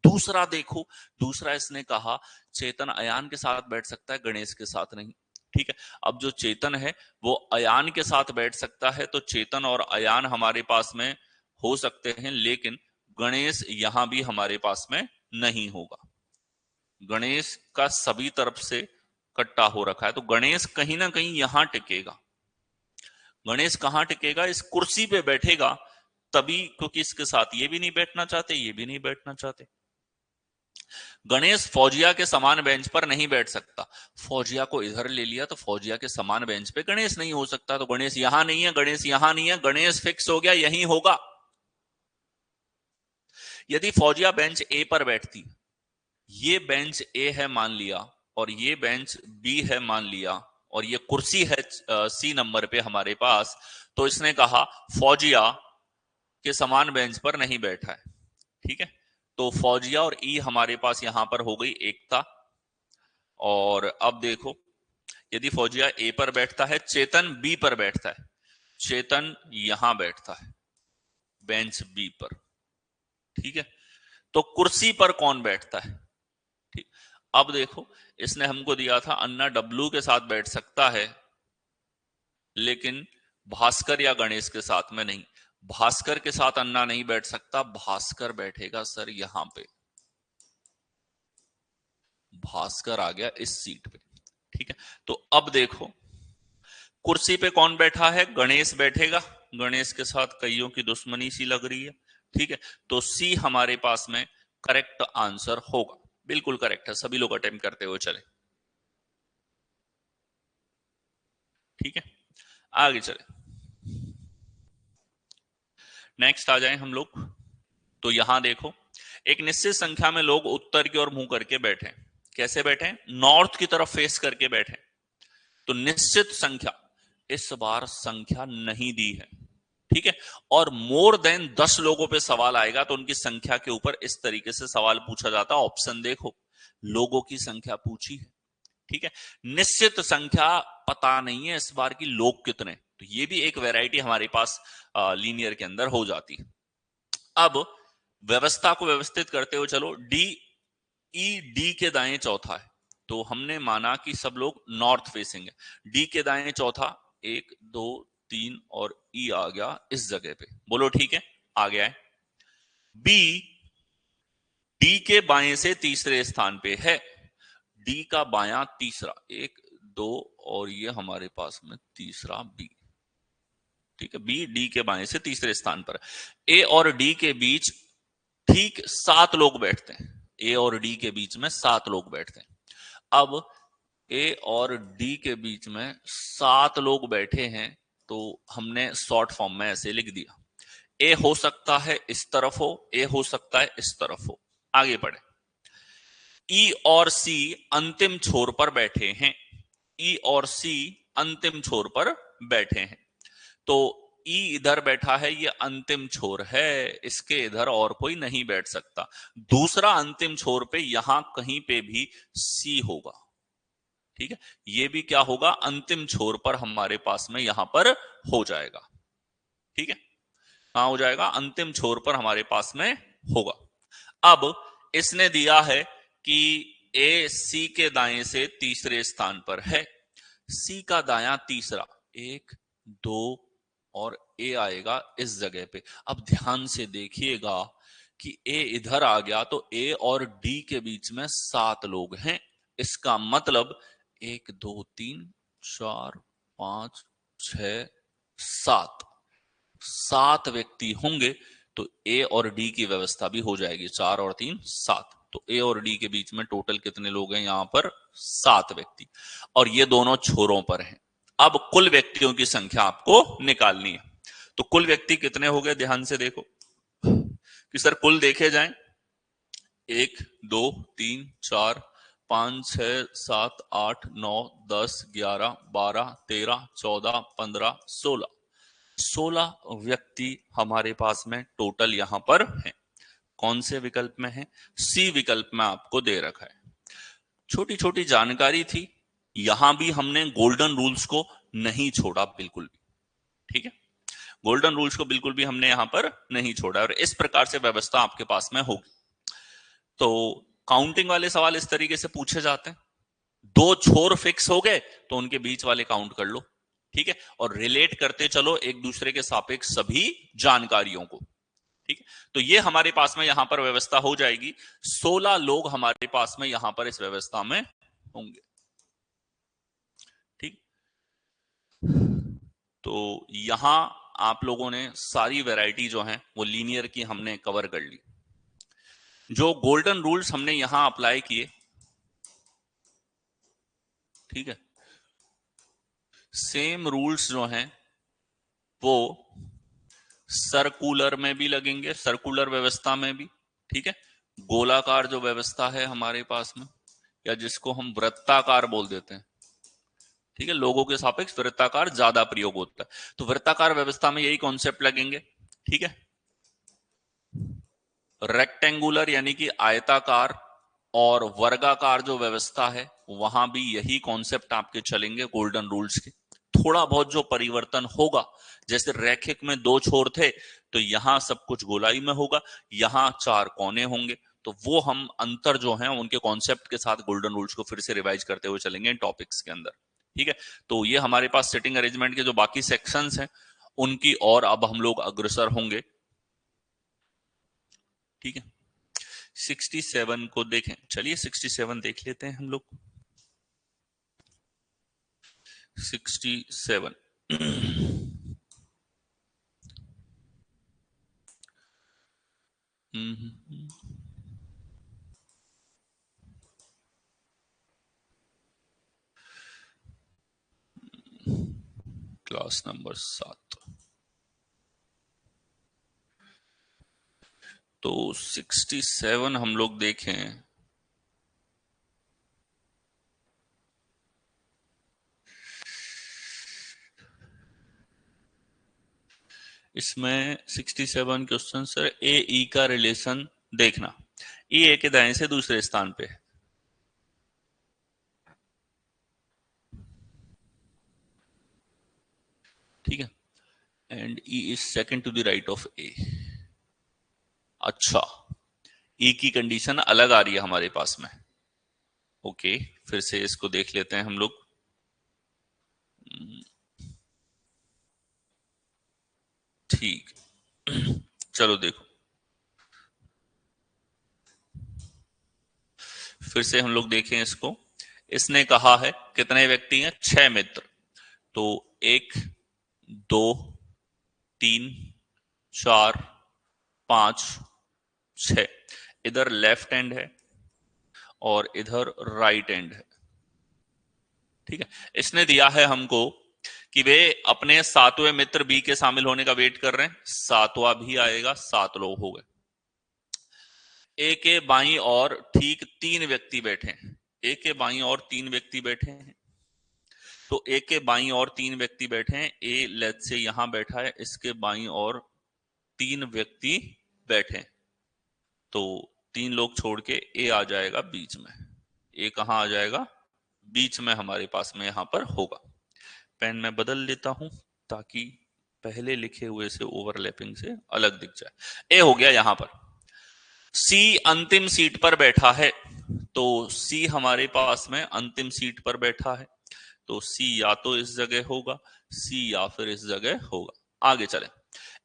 दूसरा देखो, दूसरा इसने कहा चेतन अयान के साथ बैठ सकता है, गणेश के साथ नहीं। ठीक है। अब जो चेतन है वो अयान के साथ बैठ सकता है, तो चेतन और अयान हमारे पास में हो सकते हैं, लेकिन गणेश यहां भी हमारे पास में नहीं होगा। गणेश का सभी तरफ से कट्टा हो रखा है, तो गणेश कहीं ना कहीं यहां टिकेगा। गणेश कहां टिकेगा? इस कुर्सी पे बैठेगा तभी, क्योंकि इसके साथ ये भी नहीं बैठना चाहते, ये भी नहीं बैठना चाहते। गणेश फौजिया के समान बेंच पर नहीं बैठ सकता। फौजिया को इधर ले लिया तो फौजिया के समान बेंच पे गणेश नहीं हो सकता, तो गणेश यहां नहीं है, गणेश यहां नहीं है, गणेश फिक्स हो गया, यही होगा। यदि फौजिया बेंच ए पर बैठती, ये बेंच ए है मान लिया, और ये बेंच बी है मान लिया, और ये कुर्सी है सी नंबर पे हमारे पास, तो इसने कहा फौजिया के समान बेंच पर नहीं बैठा है। ठीक है, तो फौजिया और ई हमारे पास यहां पर हो गई एकता। और अब देखो, यदि फौजिया ए पर बैठता है, चेतन बी पर बैठता है, चेतन यहां बैठता है बेंच बी पर। ठीक है, तो कुर्सी पर कौन बैठता है? ठीक, अब देखो, इसने हमको दिया था अन्ना डब्लू के साथ बैठ सकता है, लेकिन भास्कर या गणेश के साथ में नहीं। भास्कर के साथ अन्ना नहीं बैठ सकता, भास्कर बैठेगा सर यहां पे, भास्कर आ गया इस सीट पे। ठीक है, तो अब देखो, कुर्सी पे कौन बैठा है? गणेश बैठेगा, गणेश के साथ कईयों की दुश्मनी सी लग रही है। ठीक है, तो सी हमारे पास में करेक्ट आंसर होगा, बिल्कुल करेक्ट है। सभी लोग अटेम्प्ट करते हुए चले। ठीक है, आगे चले, नेक्स्ट आ जाए हम लोग। तो यहां देखो, एक निश्चित संख्या में लोग उत्तर की ओर मुंह करके बैठे। कैसे बैठे? नॉर्थ की तरफ फेस करके बैठे। तो निश्चित संख्या, इस बार संख्या नहीं दी है। ठीक है, और मोर देन 10 लोगों पे सवाल आएगा तो उनकी संख्या के ऊपर इस तरीके से सवाल पूछा जाता है। ऑप्शन देखो, लोगों की संख्या पूछी है। ठीक है, निश्चित संख्या पता नहीं है इस बार की लोग कितने, तो ये भी एक वैरायटी हमारे पास लीनियर के अंदर हो जाती है। अब व्यवस्था को व्यवस्थित करते हुए चलो, डी ई डी के दाएं चौथा है, तो हमने माना कि सब लोग नॉर्थ फेसिंग है। डी के दाएं चौथा, 1 2 3 और ई आ गया इस जगह पे। बोलो ठीक है, आ गया है। बी डी के बाएं से तीसरे स्थान पे है, डी का बायां तीसरा, 1 2 और ये हमारे पास में तीसरा बी। ठीक है, बी डी के बाएं से तीसरे स्थान पर। ए और डी के बीच ठीक 7 लोग बैठते हैं, ए और डी के बीच में 7 लोग बैठते हैं। अब ए और डी के बीच में 7 लोग बैठे हैं, तो हमने शॉर्ट फॉर्म में ऐसे लिख दिया, ए हो सकता है इस तरफ हो, ए हो सकता है इस तरफ हो। आगे बढ़े, ई और सी अंतिम छोर पर बैठे हैं, ई और सी अंतिम छोर पर बैठे हैं, तो ई इधर बैठा है, ये अंतिम छोर है, इसके इधर और कोई नहीं बैठ सकता। दूसरा अंतिम छोर पे यहां कहीं पे भी सी होगा। ठीक है, ये भी क्या होगा? अंतिम छोर पर हमारे पास में यहां पर हो जाएगा। ठीक है, कहां हो जाएगा? अंतिम छोर पर हमारे पास में होगा। अब इसने दिया है कि ए सी के दाएं से तीसरे स्थान पर है, सी का दायां तीसरा, 1 2 और ए आएगा इस जगह पे। अब ध्यान से देखिएगा कि ए इधर आ गया, तो ए और डी के बीच में 7 लोग हैं। इसका मतलब 1 2 3 4 5 6 7, 7 व्यक्ति होंगे, तो ए और डी की व्यवस्था भी हो जाएगी। 4 और 3 7, तो ए और डी के बीच में टोटल कितने लोग हैं? यहां पर 7 व्यक्ति, और ये दोनों छोरों पर हैं। अब कुल व्यक्तियों की संख्या आपको निकालनी है, तो कुल व्यक्ति कितने हो गए? ध्यान से देखो कि सर कुल देखे जाएं, 1 2 3 4 5 6 7 8 9 10 11 12 13 14 15 16, 16 व्यक्ति हमारे पास में टोटल यहां पर हैं। कौन से विकल्प में है? सी विकल्प में आपको दे रखा है। छोटी छोटी जानकारी थी, यहां भी हमने गोल्डन रूल्स को नहीं छोड़ा बिल्कुल भी। ठीक है, गोल्डन रूल्स को बिल्कुल भी हमने यहां पर नहीं छोड़ा, और इस प्रकार से व्यवस्था आपके पास में होगी। तो काउंटिंग वाले सवाल इस तरीके से पूछे जाते हैं। दो छोर फिक्स हो गए तो उनके बीच वाले काउंट कर लो, ठीक है, और रिलेट करते चलो एक दूसरे के सापेक्ष सभी जानकारियों को, ठीक है। तो ये हमारे पास में यहां पर व्यवस्था हो जाएगी, 16 लोग हमारे पास में यहां पर इस व्यवस्था में होंगे, ठीक। तो यहां आप लोगों ने सारी वैरायटी जो है वो लीनियर की हमने कवर कर ली। जो गोल्डन रूल्स हमने यहां अप्लाई किए, ठीक है, सेम रूल्स जो हैं वो सर्कुलर में भी लगेंगे, सर्कुलर व्यवस्था में भी, ठीक है। गोलाकार जो व्यवस्था है हमारे पास में, या जिसको हम वृत्ताकार बोल देते हैं, ठीक है, लोगों के सापेक्ष वृत्ताकार ज्यादा प्रयोग होता है, तो वृत्ताकार व्यवस्था में यही कॉन्सेप्ट लगेंगे, ठीक है। रेक्टेंगुलर यानी कि आयताकार और वर्गाकार जो व्यवस्था है वहां भी यही कॉन्सेप्ट आपके चलेंगे गोल्डन रूल्स के। थोड़ा बहुत जो परिवर्तन होगा, जैसे रैखिक में दो छोर थे तो यहां सब कुछ गोलाई में होगा, यहां चार कोने होंगे, तो वो हम अंतर जो है उनके कॉन्सेप्ट के साथ गोल्डन रूल्स को फिर से रिवाइज करते हुए चलेंगे इन टॉपिक्स के अंदर, ठीक है। तो ये हमारे पास सिटिंग अरेंजमेंट के जो बाकी सेक्शंस हैं उनकी और अब हम लोग अग्रसर होंगे, ठीक है। 67 को देखें, चलिए 67 देख लेते हैं हम लोग। 67 क्लास नंबर 7। तो 67 हम लोग देखें, इसमें 67 क्वेश्चन सर ए ई का रिलेशन देखना, ई ए के दाएं से दूसरे स्थान पे है, ठीक है, and E is second to the right of A. अच्छा, ई की कंडीशन अलग आ रही है हमारे पास में, ओके, फिर से इसको देख लेते हैं हम लोग। ठीक, चलो देखो, फिर से हम लोग देखें इसको। इसने कहा है कितने व्यक्ति हैं, 6 मित्र, तो 1 2 3 4 5 6, इधर लेफ्ट हैंड है और इधर राइट हैंड है, ठीक है। इसने दिया है हमको कि वे अपने 7वें मित्र बी के शामिल होने का वेट कर रहे हैं, 7वां भी आएगा, 7 लोग हो गए। ए के बाईं और ठीक 3 व्यक्ति बैठे हैं, ए के बाईं और 3 व्यक्ति बैठे हैं, तो ए के बाईं और 3 व्यक्ति बैठे हैं, ए लेट से यहां बैठा है, इसके बाईं और 3 व्यक्ति बैठे हैं, तो 3 लोग छोड़ के ए आ जाएगा बीच में, ए कहां आ जाएगा, बीच में हमारे पास में यहां पर होगा। पेन में बदल लेता हूं ताकि पहले लिखे हुए से ओवरलैपिंग से अलग दिख जाए। ए हो गया यहां पर, सी अंतिम सीट पर बैठा है, तो सी हमारे पास में अंतिम सीट पर बैठा है, तो सी या तो इस जगह होगा, सी या फिर इस जगह होगा। आगे चले,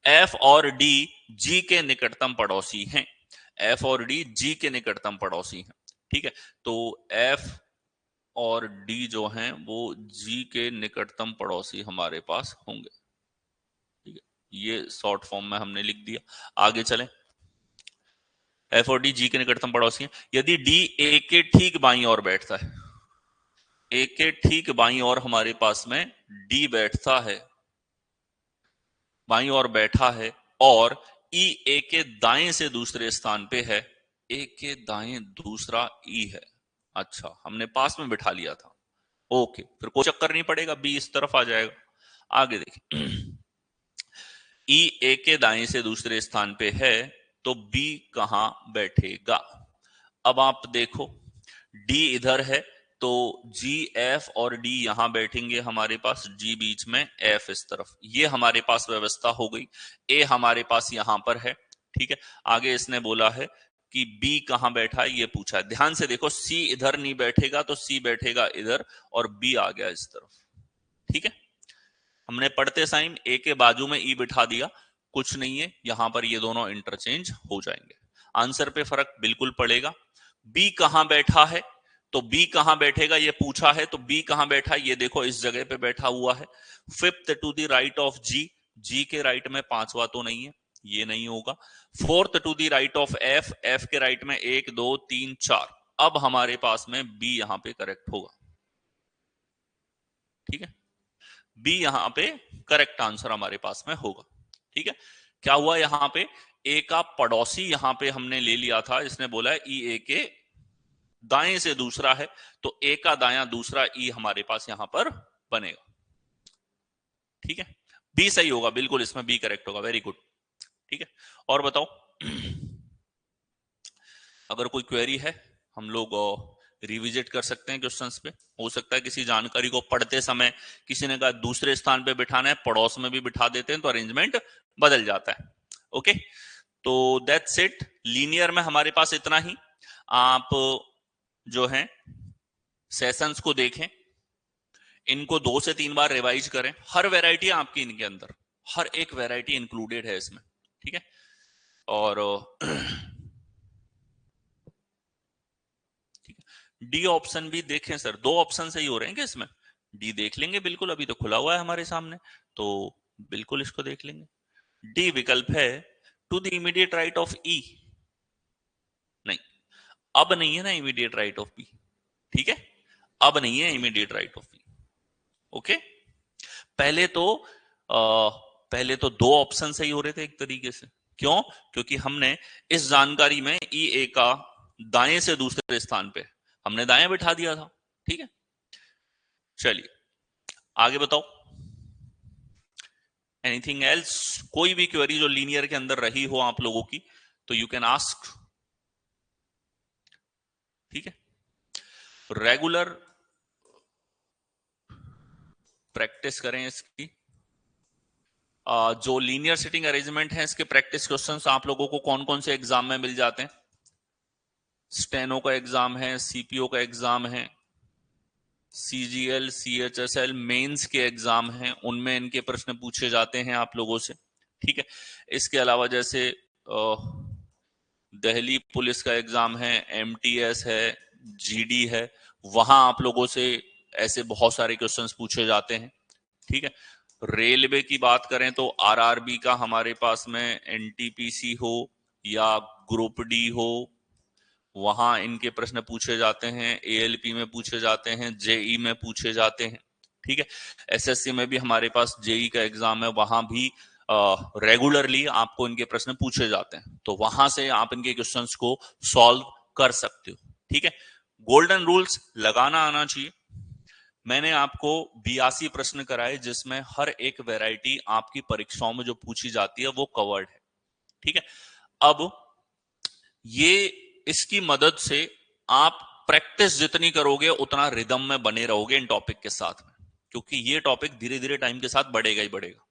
एफ और डी जी के निकटतम पड़ोसी हैं, एफ और डी जी के निकटतम पड़ोसी हैं, ठीक है। तो एफ और डी जो हैं वो जी के निकटतम पड़ोसी हमारे पास होंगे, ठीक है, ये शॉर्ट फॉर्म में हमने लिख दिया। आगे चलें, एफ और डी जी के निकटतम पड़ोसी हैं, यदि डी ए के ठीक बाईं ओर बैठता है, ए के ठीक बाईं ओर हमारे पास में डी बैठता है, बाईं ओर बैठा है, और ई ए के दाएं से दूसरे स्थान पे है, ए के दाएं दूसरा ई है, अच्छा हमने पास में बिठा लिया था, ओके, फिर कोई चक्कर नहीं पड़ेगा, बी इस तरफ आ जाएगा। आगे देखिए, ई ए के दाएं से दूसरे स्थान पे है, तो बी कहां बैठेगा, अब आप देखो डी इधर है, तो जी एफ और डी यहां बैठेंगे हमारे पास, जी बीच में, एफ इस तरफ, ये हमारे पास व्यवस्था हो गई। ए हमारे पास यहां पर है, ठीक है। आगे इसने बोला है कि बी कहां बैठा है ये पूछा है। ध्यान से देखो, सी इधर नहीं बैठेगा तो सी बैठेगा इधर और बी आ गया इस तरफ। ठीक है, हमने पढ़ते टाइम ए के बाजू में ई बिठा दिया, कुछ नहीं है, यहां पर ये दोनों इंटरचेंज हो जाएंगे। आंसर पे फर्क बिल्कुल पड़ेगा। बी कहां बैठा है, तो बी कहां बैठेगा ये पूछा है, तो बी कहां बैठा है ये देखो इस जगह पे बैठा हुआ है। Fifth to the right of G, G के राइट में पांचवा तो नहीं है, ये नहीं होगा। Fourth to the right of F, F के राइट में 1 2 3 4। अब हमारे पास में बी यहां पे करेक्ट होगा। ठीक है, बी यहां पे करेक्ट आंसर हमारे पास में होगा। ठीक है, क्या हुआ यहां पे, ए का पड़ोसी यहां पे हमने ले लिया था, इसने बोला है ई ए के दाएं से दूसरा है, तो ए का दायां दूसरा ई हमारे पास यहां पर बनेगा। ठीक है, बी सही होगा बिल्कुल, इसमें बी करेक्ट होगा। Very good. ठीक है, और बताओ अगर कोई क्वेरी है हम लोग रिविजिट कर सकते हैं क्वेश्चंस पे। हो सकता है किसी जानकारी को पढ़ते समय किसी ने कहा दूसरे स्थान पे बिठाना है, पड़ोस में भी बिठा देते हैं तो अरेंजमेंट बदल जाता है। ओके, तो दैट्स इट। लीनियर में हमारे पास इतना ही। आप जो है सेशंस को देखें, इनको 2 से 3 बार रिवाइज करें। हर वैरायटी आपकी इनके अंदर, हर एक वैरायटी इंक्लूडेड है इसमें। ठीक है, और डी ऑप्शन भी देखें सर, 2 ऑप्शन सही हो रहे हैं क्या इसमें? डी देख लेंगे बिल्कुल, अभी तो खुला हुआ है हमारे सामने, तो बिल्कुल इसको देख लेंगे। डी विकल्प है to the immediate right of E. नहीं, अब नहीं है ना इमीडिएट राइट ऑफ बी। ठीक है, अब नहीं है immediate right of B. Okay, पहले तो पहले तो 2 ऑप्शन सही हो रहे थे एक तरीके से। क्यों? क्योंकि हमने इस जानकारी में ई ए का दाएं से दूसरे स्थान पे हमने दाएं बिठा दिया था। ठीक है, चलिए आगे बताओ। Anything else? कोई भी क्वेरी जो लीनियर के अंदर रही हो आप लोगों की, तो यू कैन आस्क। ठीक है, रेगुलर प्रैक्टिस करें इसकी। जो लीनियर सिटिंग अरेंजमेंट है इसके प्रैक्टिस क्वेश्चंस आप लोगों को कौन कौन से एग्जाम में मिल जाते हैं? स्टेनो का एग्जाम है, सीपीओ का एग्जाम है, सीजीएल सीएचएसएल मेंस के एग्जाम हैं, उनमें इनके प्रश्न पूछे जाते हैं आप लोगों से। ठीक है, इसके अलावा जैसे दिल्ली पुलिस का एग्जाम है, एमटीएस है, जीडी है, वहां आप लोगों से ऐसे बहुत सारे क्वेश्चंस पूछे जाते हैं। ठीक है, रेलवे की बात करें तो आरआरबी का हमारे पास में एनटीपीसी हो या ग्रुप डी हो, वहां इनके प्रश्न पूछे जाते हैं। एएलपी में पूछे जाते हैं, जेई में पूछे जाते हैं। ठीक है, एसएससी में भी हमारे पास जेई का एग्जाम है, वहां भी रेगुलरली आपको इनके प्रश्न पूछे जाते हैं, तो वहां से आप इनके क्वेश्चंस को सॉल्व कर सकते हो। ठीक है, गोल्डन रूल्स लगाना आना चाहिए। मैंने आपको 82 प्रश्न कराए जिसमें हर एक वैरायटी आपकी परीक्षाओं में जो पूछी जाती है वो कवर्ड है। ठीक है, अब ये इसकी मदद से आप प्रैक्टिस जितनी करोगे उतना रिदम में बने रहोगे इन टॉपिक के साथ में, क्योंकि ये टॉपिक धीरे धीरे टाइम के साथ बढ़ेगा ही बढ़ेगा।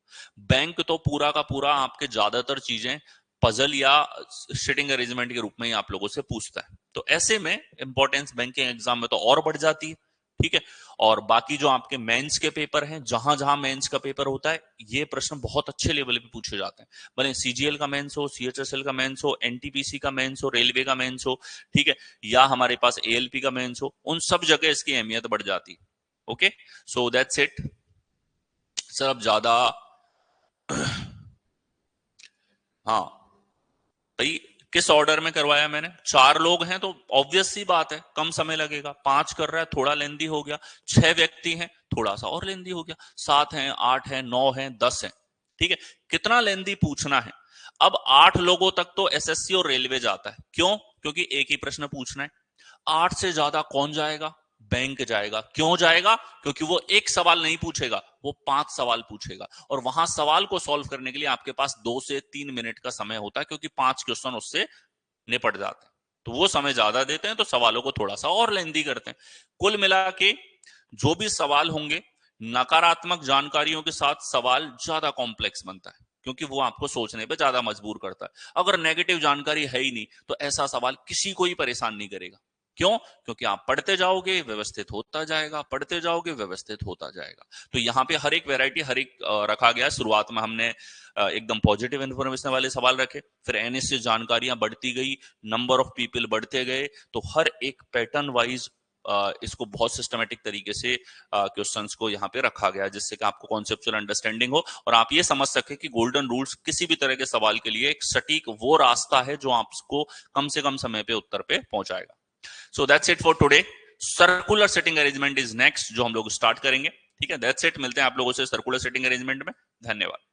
बैंक तो पूरा का पूरा आपके ज्यादातर चीजें पजल या सिटिंग अरेंजमेंट के रूप में ही आप लोगों से पूछता है, तो ऐसे में इंपॉर्टेंस बैंकिंग एग्जाम में तो और बढ़ जाती है। ठीक है, और बाकी जो आपके मेंस के पेपर हैं, जहां जहां मेंस का पेपर होता है, ये प्रश्न बहुत अच्छे लेवल पे पूछे जाते हैं, भले सीजीएल का मेंस हो, सीएचएसएल का मेंस हो, एनटीपीसी का मेंस हो, रेलवे का मेंस हो, ठीक है, या हमारे पास एएलपी का मेंस हो, उन सब जगह इसकी अहमियत बढ़ जाती है। Okay, so that's it sir. अब ज्यादा हाँ भाई, किस ऑर्डर में करवाया मैंने? 4 लोग हैं तो ऑब्वियस सी बात है कम समय लगेगा। 5 कर रहा है थोड़ा लेंदी हो गया, 6 व्यक्ति हैं थोड़ा सा और लेंदी हो गया, 7 हैं, 8 हैं, 9 हैं, 10 हैं। ठीक है, कितना लेंदी पूछना है? अब 8 लोगों तक तो एसएससी और रेलवे जाता है। क्यों? क्योंकि एक ही प्रश्न पूछना है। 8 से ज्यादा कौन जाएगा? बैंक जाएगा। क्यों जाएगा? क्योंकि वो एक सवाल नहीं पूछेगा, वो 5 सवाल पूछेगा, और वहां सवाल को सॉल्व करने के लिए आपके पास 2 से 3 मिनट का समय होता है, क्योंकि 5 क्वेश्चन उससे निपट जाते हैं। तो वो समय ज्यादा देते हैं, तो सवालों को थोड़ा सा और लेंदी करते हैं। कुल मिला के जो भी सवाल होंगे, नकारात्मक जानकारियों के साथ सवाल ज्यादा कॉम्प्लेक्स बनता है। क्योंकि वो आपको सोचने पे ज्यादा मजबूर करता है। अगर नेगेटिव जानकारी है ही नहीं तो ऐसा सवाल किसी को ही परेशान नहीं करेगा। क्यों? क्योंकि आप पढ़ते जाओगे व्यवस्थित होता जाएगा, पढ़ते जाओगे व्यवस्थित होता जाएगा। तो यहाँ पे हर एक वैरायटी हर एक रखा गया। शुरुआत में हमने एकदम पॉजिटिव इन्फॉर्मेशन वाले सवाल रखे, फिर एनएस से जानकारियां बढ़ती गई, नंबर ऑफ पीपल बढ़ते गए, तो हर एक पैटर्न वाइज इसको बहुत सिस्टमेटिक तरीके से क्वेश्चंस को यहाँ पे रखा गया, जिससे कि आपको कॉन्सेप्चुअल अंडरस्टैंडिंग हो और आप ये समझ सके कि गोल्डन रूल्स किसी भी तरह के सवाल के लिए एक सटीक वो रास्ता है जो आपको कम से कम समय पे उत्तर पे पहुंचाएगा। So that's it for today. Circular setting arrangement is next जो हम लोग स्टार्ट करेंगे। ठीक है, दैट्स इट। मिलते हैं आप लोगों से सर्कुलर सेटिंग अरेंजमेंट में। धन्यवाद।